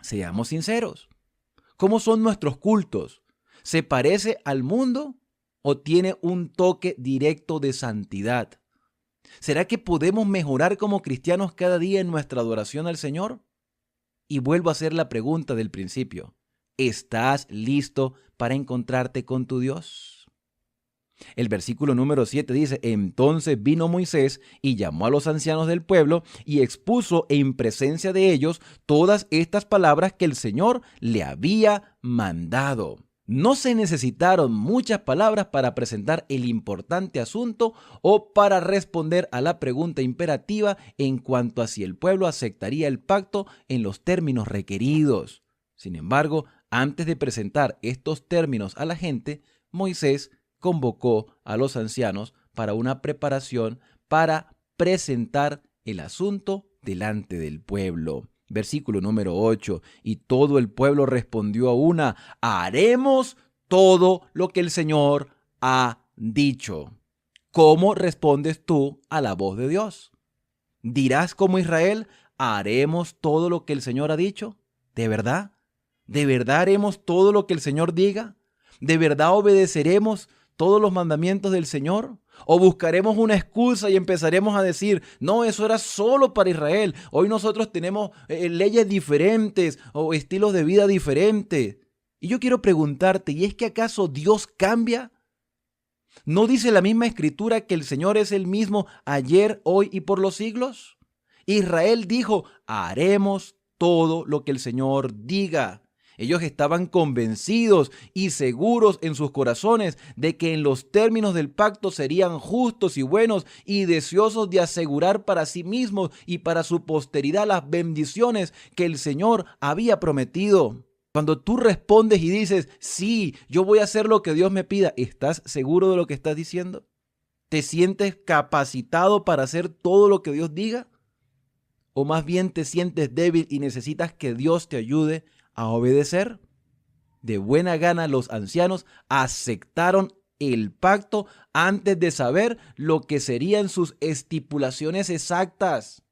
Seamos sinceros. ¿Cómo son nuestros cultos? ¿Se parece al mundo o tiene un toque directo de santidad? ¿Será que podemos mejorar como cristianos cada día en nuestra adoración al Señor? Y vuelvo a hacer la pregunta del principio. ¿Estás listo para encontrarte con tu Dios? El versículo número 7 dice, entonces vino Moisés y llamó a los ancianos del pueblo y expuso en presencia de ellos todas estas palabras que el Señor le había mandado. No se necesitaron muchas palabras para presentar el importante asunto o para responder a la pregunta imperativa en cuanto a si el pueblo aceptaría el pacto en los términos requeridos. Sin embargo, antes de presentar estos términos a la gente, Moisés convocó a los ancianos para una preparación para presentar el asunto delante del pueblo. Versículo número 8, y todo el pueblo respondió a una, haremos todo lo que el Señor ha dicho. ¿Cómo respondes tú a la voz de Dios? ¿Dirás como Israel, haremos todo lo que el Señor ha dicho? ¿De verdad? ¿De verdad haremos todo lo que el Señor diga? ¿De verdad obedeceremos todos los mandamientos del Señor? ¿O buscaremos una excusa y empezaremos a decir, no, eso era solo para Israel? Hoy nosotros tenemos leyes diferentes o estilos de vida diferentes. Y yo quiero preguntarte, ¿y es que acaso Dios cambia? ¿No dice la misma Escritura que el Señor es el mismo ayer, hoy y por los siglos? Israel dijo, haremos todo lo que el Señor diga. Ellos estaban convencidos y seguros en sus corazones de que en los términos del pacto serían justos y buenos y deseosos de asegurar para sí mismos y para su posteridad las bendiciones que el Señor había prometido. Cuando tú respondes y dices, sí, yo voy a hacer lo que Dios me pida, ¿estás seguro de lo que estás diciendo? ¿Te sientes capacitado para hacer todo lo que Dios diga? ¿O más bien te sientes débil y necesitas que Dios te ayude a obedecer? De buena gana los ancianos aceptaron el pacto antes de saber lo que serían sus estipulaciones exactas,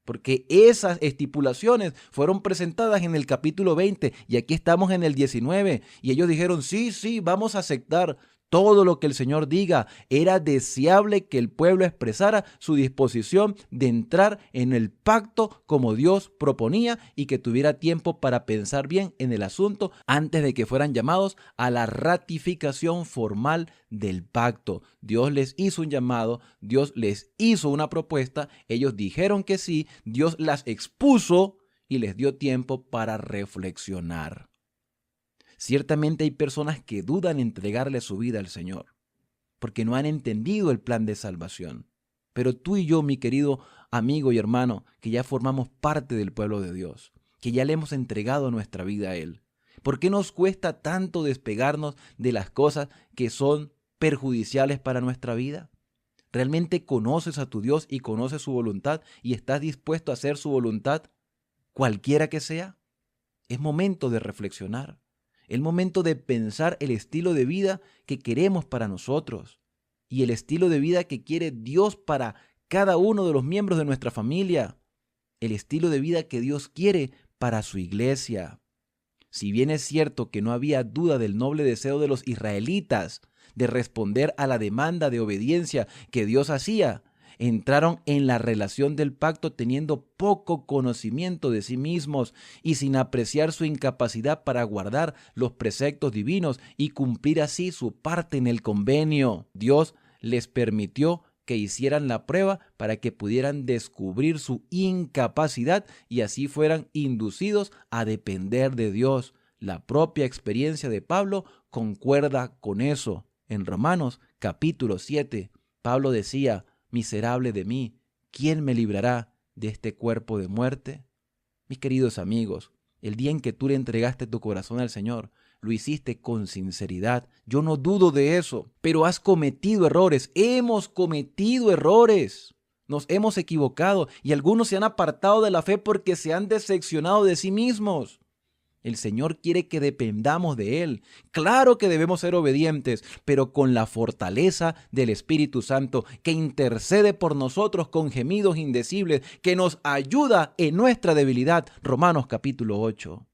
porque esas estipulaciones fueron presentadas en el capítulo 20 y aquí estamos en el 19 y ellos dijeron, sí, vamos a aceptar todo lo que el Señor diga. Era deseable que el pueblo expresara su disposición de entrar en el pacto como Dios proponía y que tuviera tiempo para pensar bien en el asunto antes de que fueran llamados a la ratificación formal del pacto. Dios les hizo un llamado, Dios les hizo una propuesta, ellos dijeron que sí, Dios las expuso y les dio tiempo para reflexionar. Ciertamente hay personas que dudan entregarle su vida al Señor, porque no han entendido el plan de salvación. Pero tú y yo, mi querido amigo y hermano, que ya formamos parte del pueblo de Dios, que ya le hemos entregado nuestra vida a Él, ¿por qué nos cuesta tanto despegarnos de las cosas que son perjudiciales para nuestra vida? ¿Realmente conoces a tu Dios y conoces su voluntad y estás dispuesto a hacer su voluntad, cualquiera que sea? Es momento de reflexionar. El momento de pensar el estilo de vida que queremos para nosotros y el estilo de vida que quiere Dios para cada uno de los miembros de nuestra familia, el estilo de vida que Dios quiere para su iglesia. Si bien es cierto que no había duda del noble deseo de los israelitas de responder a la demanda de obediencia que Dios hacía, entraron en la relación del pacto teniendo poco conocimiento de sí mismos y sin apreciar su incapacidad para guardar los preceptos divinos y cumplir así su parte en el convenio. Dios les permitió que hicieran la prueba para que pudieran descubrir su incapacidad y así fueran inducidos a depender de Dios. La propia experiencia de Pablo concuerda con eso. En Romanos capítulo 7, Pablo decía, miserable de mí, ¿quién me librará de este cuerpo de muerte? Mis queridos amigos, el día en que tú le entregaste tu corazón al Señor, lo hiciste con sinceridad. Yo no dudo de eso, pero has cometido errores. Hemos cometido errores. Nos hemos equivocado y algunos se han apartado de la fe porque se han decepcionado de sí mismos. El Señor quiere que dependamos de Él. Claro que debemos ser obedientes, pero con la fortaleza del Espíritu Santo que intercede por nosotros con gemidos indecibles, que nos ayuda en nuestra debilidad. Romanos capítulo 8.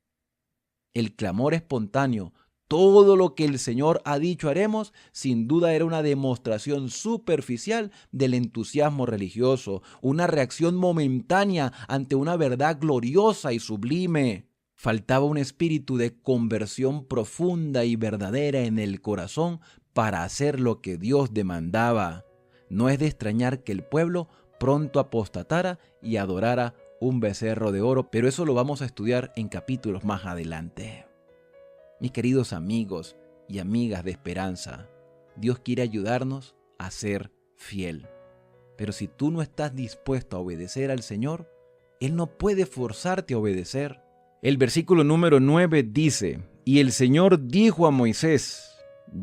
El clamor espontáneo, todo lo que el Señor ha dicho haremos, sin duda era una demostración superficial del entusiasmo religioso, una reacción momentánea ante una verdad gloriosa y sublime. Faltaba un espíritu de conversión profunda y verdadera en el corazón para hacer lo que Dios demandaba. No es de extrañar que el pueblo pronto apostatara y adorara un becerro de oro, pero eso lo vamos a estudiar en capítulos más adelante. Mis queridos amigos y amigas de esperanza, Dios quiere ayudarnos a ser fiel. Pero si tú no estás dispuesto a obedecer al Señor, Él no puede forzarte a obedecer. El versículo número 9 dice, y el Señor dijo a Moisés,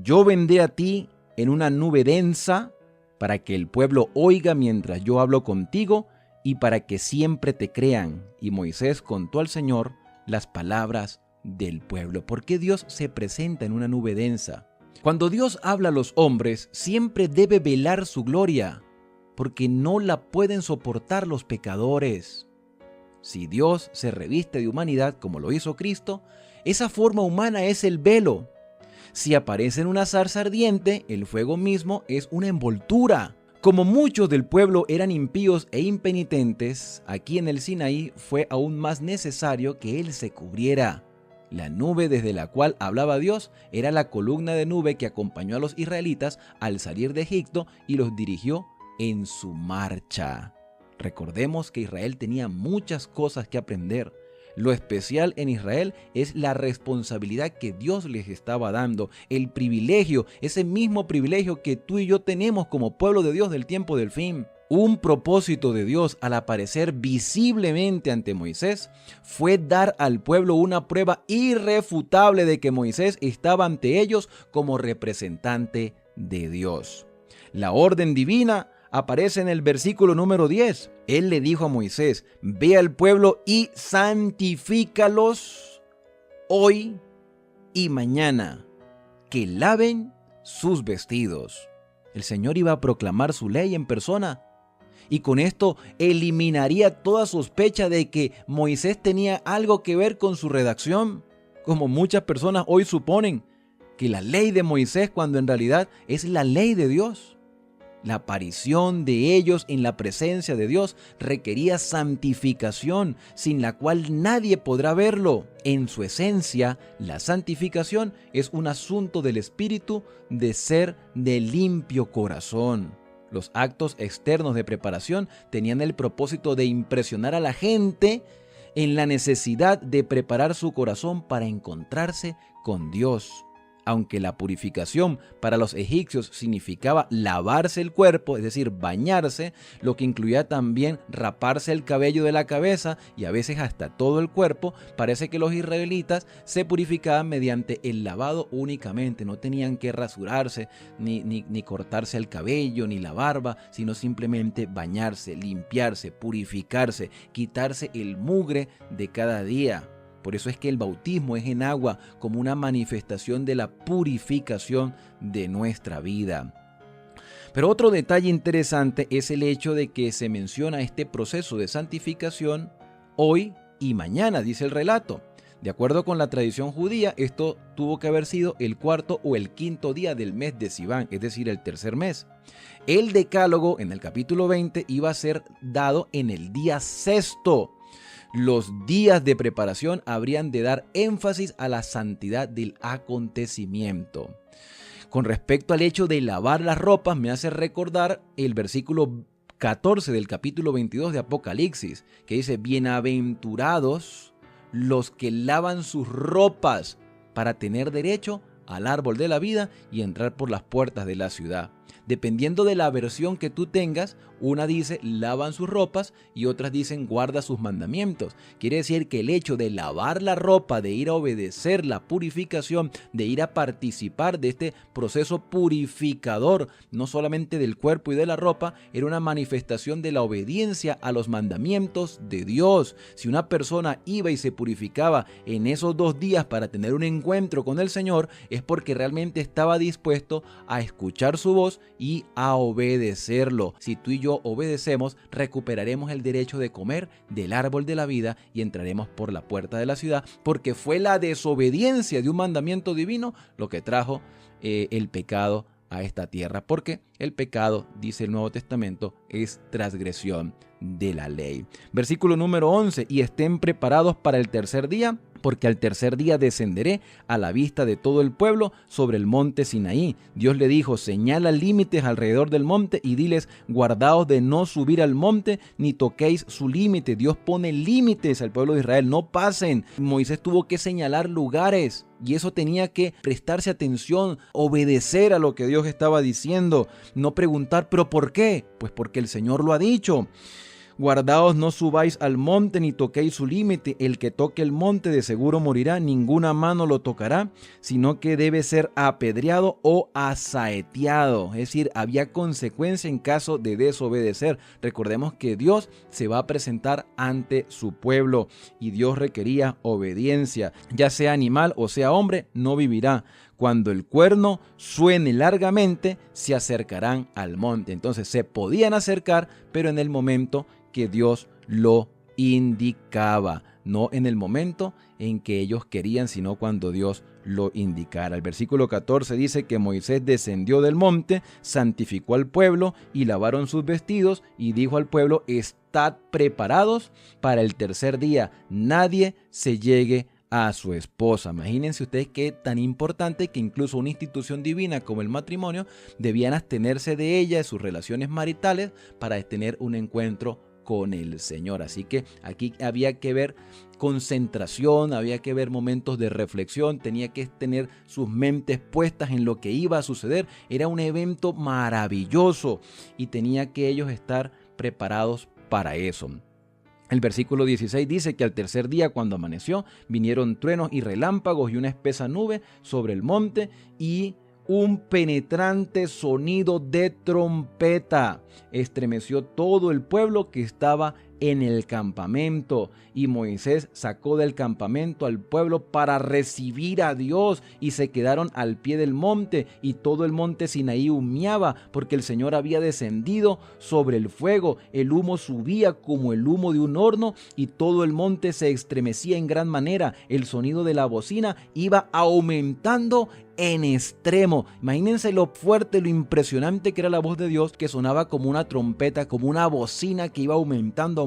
yo vendré a ti en una nube densa para que el pueblo oiga mientras yo hablo contigo y para que siempre te crean. Y Moisés contó al Señor las palabras del pueblo. ¿Por qué Dios se presenta en una nube densa? Cuando Dios habla a los hombres, siempre debe velar su gloria, porque no la pueden soportar los pecadores. Si Dios se reviste de humanidad como lo hizo Cristo, esa forma humana es el velo. Si aparece en una zarza ardiente, el fuego mismo es una envoltura. Como muchos del pueblo eran impíos e impenitentes, aquí en el Sinaí fue aún más necesario que Él se cubriera. La nube desde la cual hablaba Dios era la columna de nube que acompañó a los israelitas al salir de Egipto y los dirigió en su marcha. Recordemos que Israel tenía muchas cosas que aprender. Lo especial en Israel es la responsabilidad que Dios les estaba dando, el privilegio, ese mismo privilegio que tú y yo tenemos como pueblo de Dios del tiempo del fin. Un propósito de Dios al aparecer visiblemente ante Moisés fue dar al pueblo una prueba irrefutable de que Moisés estaba ante ellos como representante de Dios. La orden divina aparece en el versículo número 10. Él le dijo a Moisés: ve al pueblo y santifícalos hoy y mañana, que laven sus vestidos. El Señor iba a proclamar su ley en persona, y con esto eliminaría toda sospecha de que Moisés tenía algo que ver con su redacción, como muchas personas hoy suponen que la ley de Moisés, cuando en realidad es la ley de Dios. La aparición de ellos en la presencia de Dios requería santificación, sin la cual nadie podrá verlo. En su esencia, la santificación es un asunto del espíritu, de ser de limpio corazón. Los actos externos de preparación tenían el propósito de impresionar a la gente en la necesidad de preparar su corazón para encontrarse con Dios. Aunque la purificación para los egipcios significaba lavarse el cuerpo, es decir, bañarse, lo que incluía también raparse el cabello de la cabeza y a veces hasta todo el cuerpo, parece que los israelitas se purificaban mediante el lavado únicamente. No tenían que rasurarse, ni cortarse el cabello, ni la barba, sino simplemente bañarse, limpiarse, purificarse, quitarse el mugre de cada día. Por eso es que el bautismo es en agua como una manifestación de la purificación de nuestra vida. Pero otro detalle interesante es el hecho de que se menciona este proceso de santificación hoy y mañana, dice el relato. De acuerdo con la tradición judía, esto tuvo que haber sido el cuarto o el quinto día del mes de Sivan, es decir, el tercer mes. El decálogo en el capítulo 20 iba a ser dado en el día sexto. Los días de preparación habrían de dar énfasis a la santidad del acontecimiento. Con respecto al hecho de lavar las ropas, me hace recordar el versículo 14 del capítulo 22 de Apocalipsis, que dice: bienaventurados los que lavan sus ropas para tener derecho al árbol de la vida y entrar por las puertas de la ciudad. Dependiendo de la versión que tú tengas, una dice lavan sus ropas y otras dicen guarda sus mandamientos. Quiere decir que el hecho de lavar la ropa, de ir a obedecer la purificación, de ir a participar de este proceso purificador, no solamente del cuerpo y de la ropa, era una manifestación de la obediencia a los mandamientos de Dios. Si una persona iba y se purificaba en esos 2 días para tener un encuentro con el Señor, es porque realmente estaba dispuesto a escuchar su voz y a obedecerlo. Si tú y yo obedecemos, recuperaremos el derecho de comer del árbol de la vida y entraremos por la puerta de la ciudad, porque fue la desobediencia de un mandamiento divino lo que trajo el pecado a esta tierra, porque el pecado, dice el Nuevo Testamento, es transgresión de la ley. Versículo número 11: y estén preparados para el tercer día, porque al tercer día descenderé a la vista de todo el pueblo sobre el monte Sinaí. Dios le dijo: señala límites alrededor del monte y diles: guardaos de no subir al monte ni toquéis su límite. Dios pone límites al pueblo de Israel, no pasen. Moisés tuvo que señalar lugares y eso tenía que prestarse atención, obedecer a lo que Dios estaba diciendo, no preguntar ¿pero por qué? Pues porque el Señor lo ha dicho. Guardaos, no subáis al monte ni toquéis su límite. El que toque el monte de seguro morirá, ninguna mano lo tocará, sino que debe ser apedreado o asaeteado. Es decir, había consecuencia en caso de desobedecer. Recordemos que Dios se va a presentar ante su pueblo y Dios requería obediencia. Ya sea animal o sea hombre, no vivirá. Cuando el cuerno suene largamente, se acercarán al monte. Entonces se podían acercar, pero en el momento que Dios lo indicaba, no en el momento en que ellos querían, sino cuando Dios lo indicara. El versículo 14 dice que Moisés descendió del monte, santificó al pueblo y lavaron sus vestidos y dijo al pueblo: estad preparados para el tercer día, nadie se llegue a su esposa. Imagínense ustedes qué tan importante que incluso una institución divina como el matrimonio debían abstenerse de ella, de sus relaciones maritales, para tener un encuentro con el Señor. Así que aquí había que ver concentración, había que ver momentos de reflexión, tenía que tener sus mentes puestas en lo que iba a suceder. Era un evento maravilloso y tenía que ellos estar preparados para eso. El versículo 16 dice que al tercer día, cuando amaneció, vinieron truenos y relámpagos y una espesa nube sobre el monte y un penetrante sonido de trompeta. Estremeció todo el pueblo que estaba en el campamento, y Moisés sacó del campamento al pueblo para recibir a Dios, y se quedaron al pie del monte, y todo el monte Sinaí humeaba, porque el Señor había descendido sobre el fuego. El humo subía como el humo de un horno, y todo el monte se estremecía en gran manera. El sonido de la bocina iba aumentando en extremo. Imagínense lo fuerte, lo impresionante que era la voz de Dios, que sonaba como una trompeta, como una bocina que iba aumentando.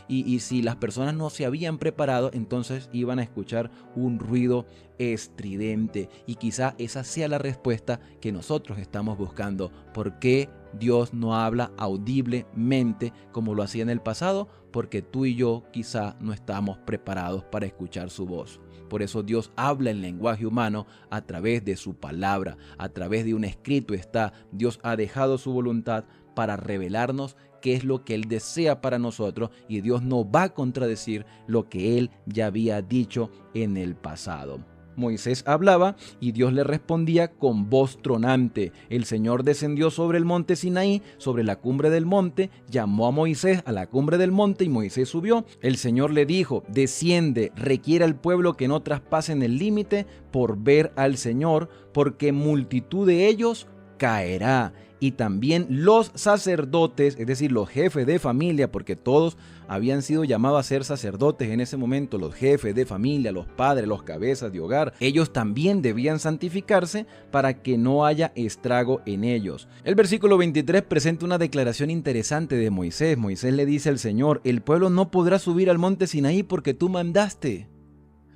Y si las personas no se habían preparado, entonces iban a escuchar un ruido estridente. Y quizá esa sea la respuesta que nosotros estamos buscando. ¿Por qué Dios no habla audiblemente como lo hacía en el pasado? Porque tú y yo quizá no estamos preparados para escuchar su voz. Por eso Dios habla en lenguaje humano a través de su palabra, a través de un escrito está. Dios ha dejado su voluntad para revelarnos qué es lo que Él desea para nosotros, y Dios no va a contradecir lo que Él ya había dicho en el pasado. Moisés hablaba y Dios le respondía con voz tronante. El Señor descendió sobre el monte Sinaí, sobre la cumbre del monte, llamó a Moisés a la cumbre del monte y Moisés subió. El Señor le dijo: desciende, requiere al pueblo que no traspasen el límite por ver al Señor, porque multitud de ellos caerá. Y también los sacerdotes, es decir, los jefes de familia, porque todos habían sido llamados a ser sacerdotes en ese momento, los jefes de familia, los padres, los cabezas de hogar, ellos también debían santificarse para que no haya estrago en ellos. El versículo 23 presenta una declaración interesante de Moisés. Moisés le dice al Señor: el pueblo no podrá subir al monte Sinaí porque tú mandaste.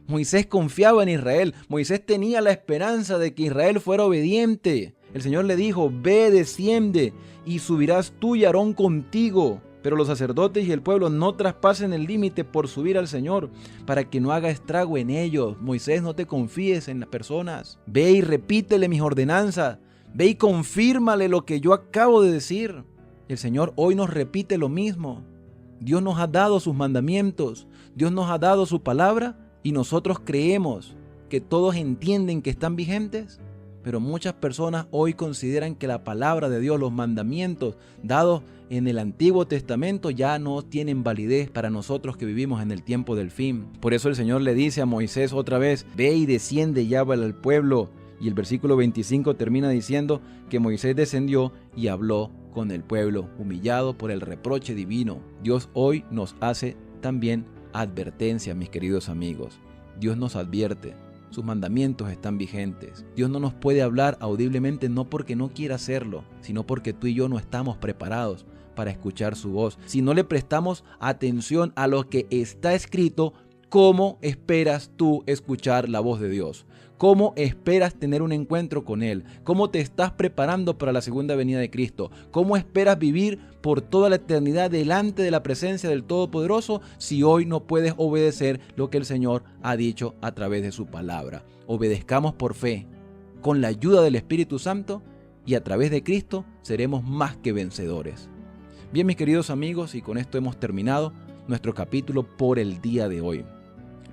Moisés confiaba en Israel. Moisés tenía la esperanza de que Israel fuera obediente. El Señor le dijo: ve, desciende, y subirás tú y Aarón contigo. Pero los sacerdotes y el pueblo no traspasen el límite por subir al Señor, para que no haga estrago en ellos. Moisés, no te confíes en las personas. Ve y repítele mis ordenanzas. Ve y confírmale lo que yo acabo de decir. El Señor hoy nos repite lo mismo. Dios nos ha dado sus mandamientos. Dios nos ha dado su palabra, y nosotros creemos que todos entienden que están vigentes. Pero muchas personas hoy consideran que la palabra de Dios, los mandamientos dados en el Antiguo Testamento, ya no tienen validez para nosotros que vivimos en el tiempo del fin. Por eso el Señor le dice a Moisés otra vez: ve y desciende y habla al pueblo. Y el versículo 25 termina diciendo que Moisés descendió y habló con el pueblo, humillado por el reproche divino. Dios hoy nos hace también advertencia, mis queridos amigos. Dios nos advierte. Sus mandamientos están vigentes. Dios no nos puede hablar audiblemente, no porque no quiera hacerlo, sino porque tú y yo no estamos preparados para escuchar su voz. Si no le prestamos atención a lo que está escrito, ¿cómo esperas tú escuchar la voz de Dios? ¿Cómo esperas tener un encuentro con Él? ¿Cómo te estás preparando para la segunda venida de Cristo? ¿Cómo esperas vivir por toda la eternidad delante de la presencia del Todopoderoso si hoy no puedes obedecer lo que el Señor ha dicho a través de su palabra? Obedezcamos por fe, con la ayuda del Espíritu Santo, y a través de Cristo seremos más que vencedores. Bien, mis queridos amigos, y con esto hemos terminado nuestro capítulo por el día de hoy.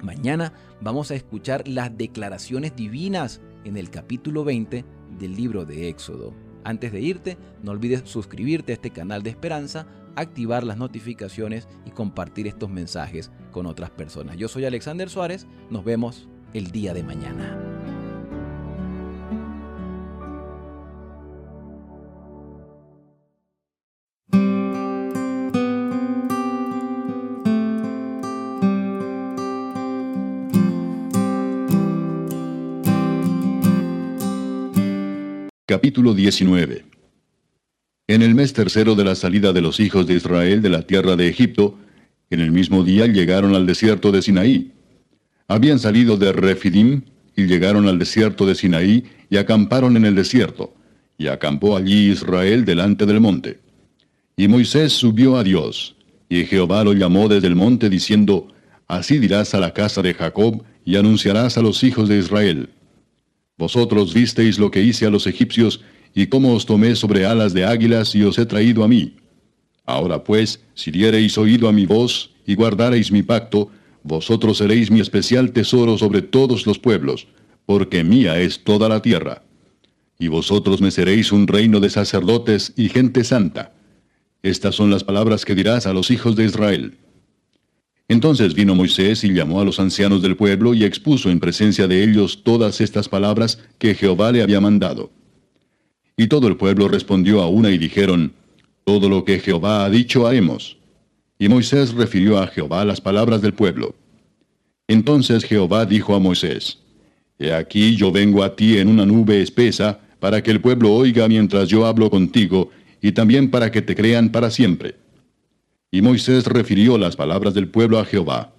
Mañana vamos a escuchar las declaraciones divinas en el capítulo 20 del libro de Éxodo. Antes de irte, no olvides suscribirte a este canal de esperanza, activar las notificaciones y compartir estos mensajes con otras personas. Yo soy Alexander Suárez, nos vemos el día de mañana. Capítulo 19. En el mes tercero de la salida de los hijos de Israel de la tierra de Egipto, en el mismo día llegaron al desierto de Sinaí. Habían salido de Refidim y llegaron al desierto de Sinaí y acamparon en el desierto, y acampó allí Israel delante del monte. Y Moisés subió a Dios, y Jehová lo llamó desde el monte diciendo, Así dirás a la casa de Jacob, y anunciarás a los hijos de Israel. Vosotros visteis lo que hice a los egipcios, y cómo os tomé sobre alas de águilas, y os he traído a mí. Ahora pues, si diereis oído a mi voz, y guardareis mi pacto, vosotros seréis mi especial tesoro sobre todos los pueblos, porque mía es toda la tierra. Y vosotros me seréis un reino de sacerdotes y gente santa. Estas son las palabras que dirás a los hijos de Israel. Entonces vino Moisés y llamó a los ancianos del pueblo y expuso en presencia de ellos todas estas palabras que Jehová le había mandado. Y todo el pueblo respondió a una y dijeron, Todo lo que Jehová ha dicho haremos. Y Moisés refirió a Jehová las palabras del pueblo. Entonces Jehová dijo a Moisés, He aquí yo vengo a ti en una nube espesa, para que el pueblo oiga mientras yo hablo contigo, y también para que te crean para siempre. Y Moisés refirió las palabras del pueblo a Jehová.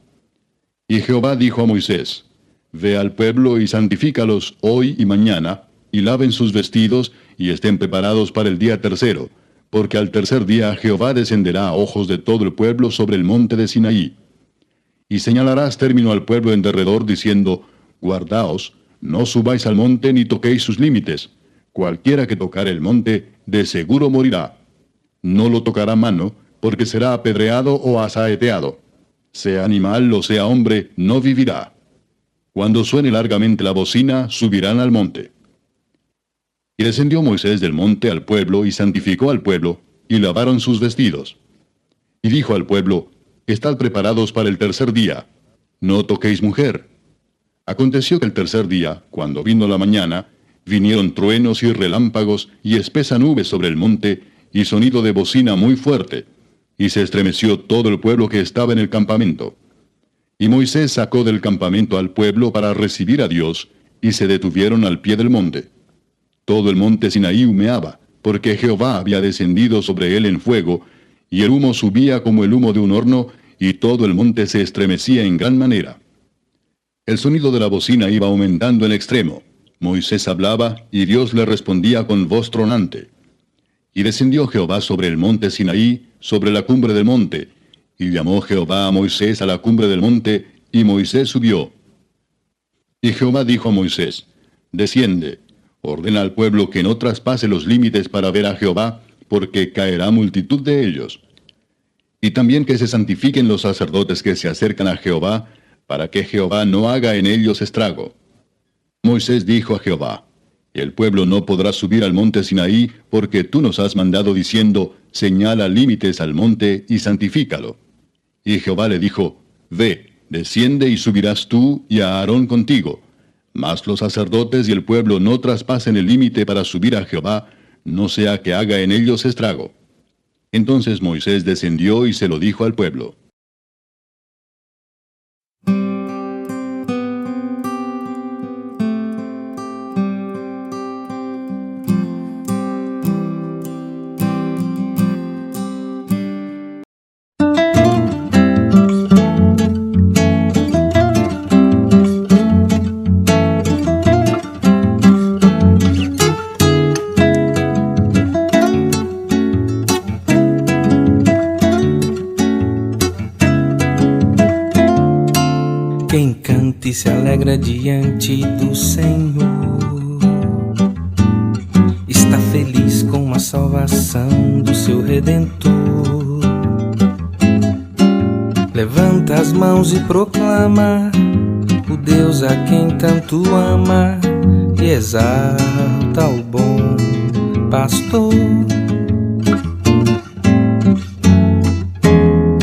Y Jehová dijo a Moisés, Ve al pueblo y santifícalos hoy y mañana, y laven sus vestidos, y estén preparados para el día tercero, porque al tercer día Jehová descenderá a ojos de todo el pueblo sobre el monte de Sinaí. Y señalarás término al pueblo en derredor, diciendo, Guardaos, no subáis al monte ni toquéis sus límites. Cualquiera que tocare el monte, de seguro morirá. No lo tocará mano, porque será apedreado o asaeteado. Sea animal o sea hombre, no vivirá. Cuando suene largamente la bocina, subirán al monte. Y descendió Moisés del monte al pueblo, y santificó al pueblo, y lavaron sus vestidos. Y dijo al pueblo, Estad preparados para el tercer día, no toquéis mujer. Aconteció que el tercer día, cuando vino la mañana, vinieron truenos y relámpagos, y espesa nube sobre el monte, y sonido de bocina muy fuerte, y se estremeció todo el pueblo que estaba en el campamento. Y Moisés sacó del campamento al pueblo para recibir a Dios, y se detuvieron al pie del monte. Todo el monte Sinaí humeaba, porque Jehová había descendido sobre él en fuego, y el humo subía como el humo de un horno, y todo el monte se estremecía en gran manera. El sonido de la bocina iba aumentando en extremo. Moisés hablaba, y Dios le respondía con voz tronante. Y descendió Jehová sobre el monte Sinaí, sobre la cumbre del monte, y llamó Jehová a Moisés a la cumbre del monte, y Moisés subió. Y Jehová dijo a Moisés, Desciende, ordena al pueblo que no traspase los límites para ver a Jehová, porque caerá multitud de ellos. Y también que se santifiquen los sacerdotes que se acercan a Jehová, para que Jehová no haga en ellos estrago. Moisés dijo a Jehová, El pueblo no podrá subir al monte Sinaí, porque tú nos has mandado diciendo, Señala límites al monte y santifícalo. Y Jehová le dijo, Ve, desciende y subirás tú y a Aarón contigo. Mas los sacerdotes y el pueblo no traspasen el límite para subir a Jehová, no sea que haga en ellos estrago. Entonces Moisés descendió y se lo dijo al pueblo. Quem canta e se alegra diante do Senhor está feliz com a salvação do seu Redentor. Levanta as mãos e proclama o Deus a quem tanto ama e exalta o bom pastor.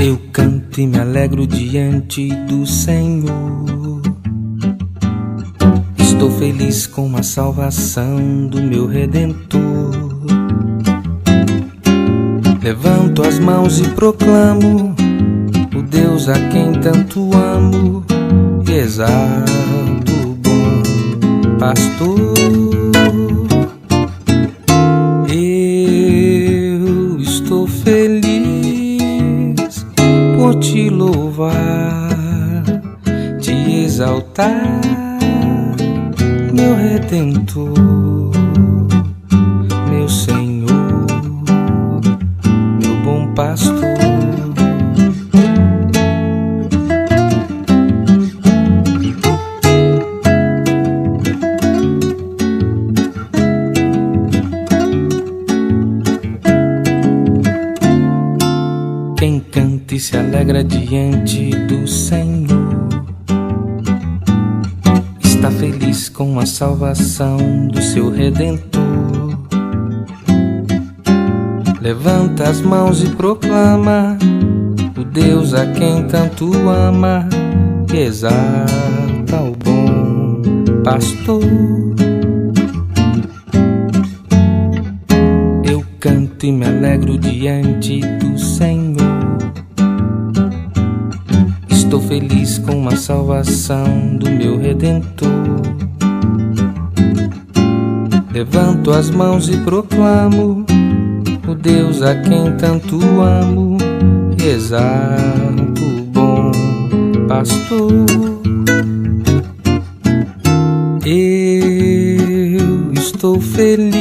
Eu canto e me alegro diante do Senhor. Estou feliz com a salvação do meu Redentor. Levanto as mãos e proclamo o Deus a quem tanto amo e exalto o bom pastor. Eu estou feliz por te louvar, te exaltar, meu Redentor, meu Senhor, meu bom Quem canta e se alegra diante do Senhor está feliz com a salvação do seu Redentor. Levanta as mãos e proclama o Deus a quem tanto ama, e exalta o bom pastor. Eu canto e me alegro diante do Senhor. Estou feliz com a salvação do meu Redentor. Levanto as mãos e proclamo o Deus a quem tanto amo, e exalto o bom pastor. Eu estou feliz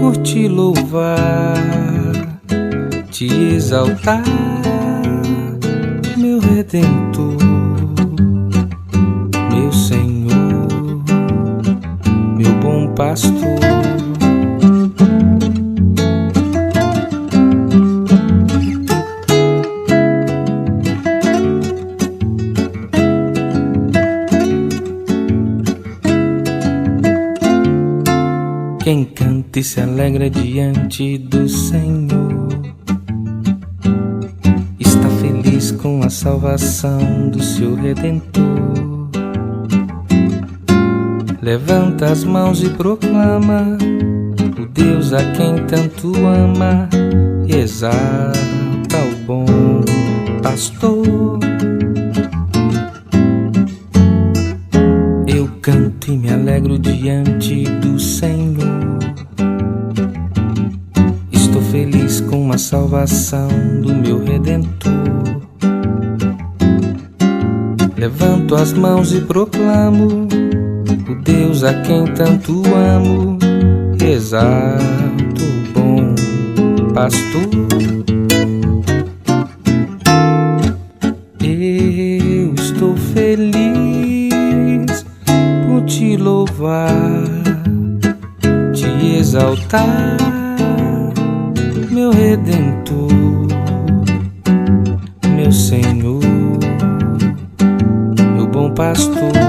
por te louvar, te exaltar, meu Redentor, meu Senhor, meu bom pastor. Quem canta e se alegra diante do Senhor está feliz com a salvação do seu Redentor. Levanta as mãos e proclama o Deus a quem tanto ama, e exalta o bom pastor. Eu canto e me alegro diante do Senhor. Estou feliz com a salvação do meu Redentor. Levanto as mãos e proclamo o Deus a quem tanto amo, e exalto o bom pastor. Eu estou feliz por te louvar, te exaltar, meu Redentor, meu Senhor, meu bom pastor.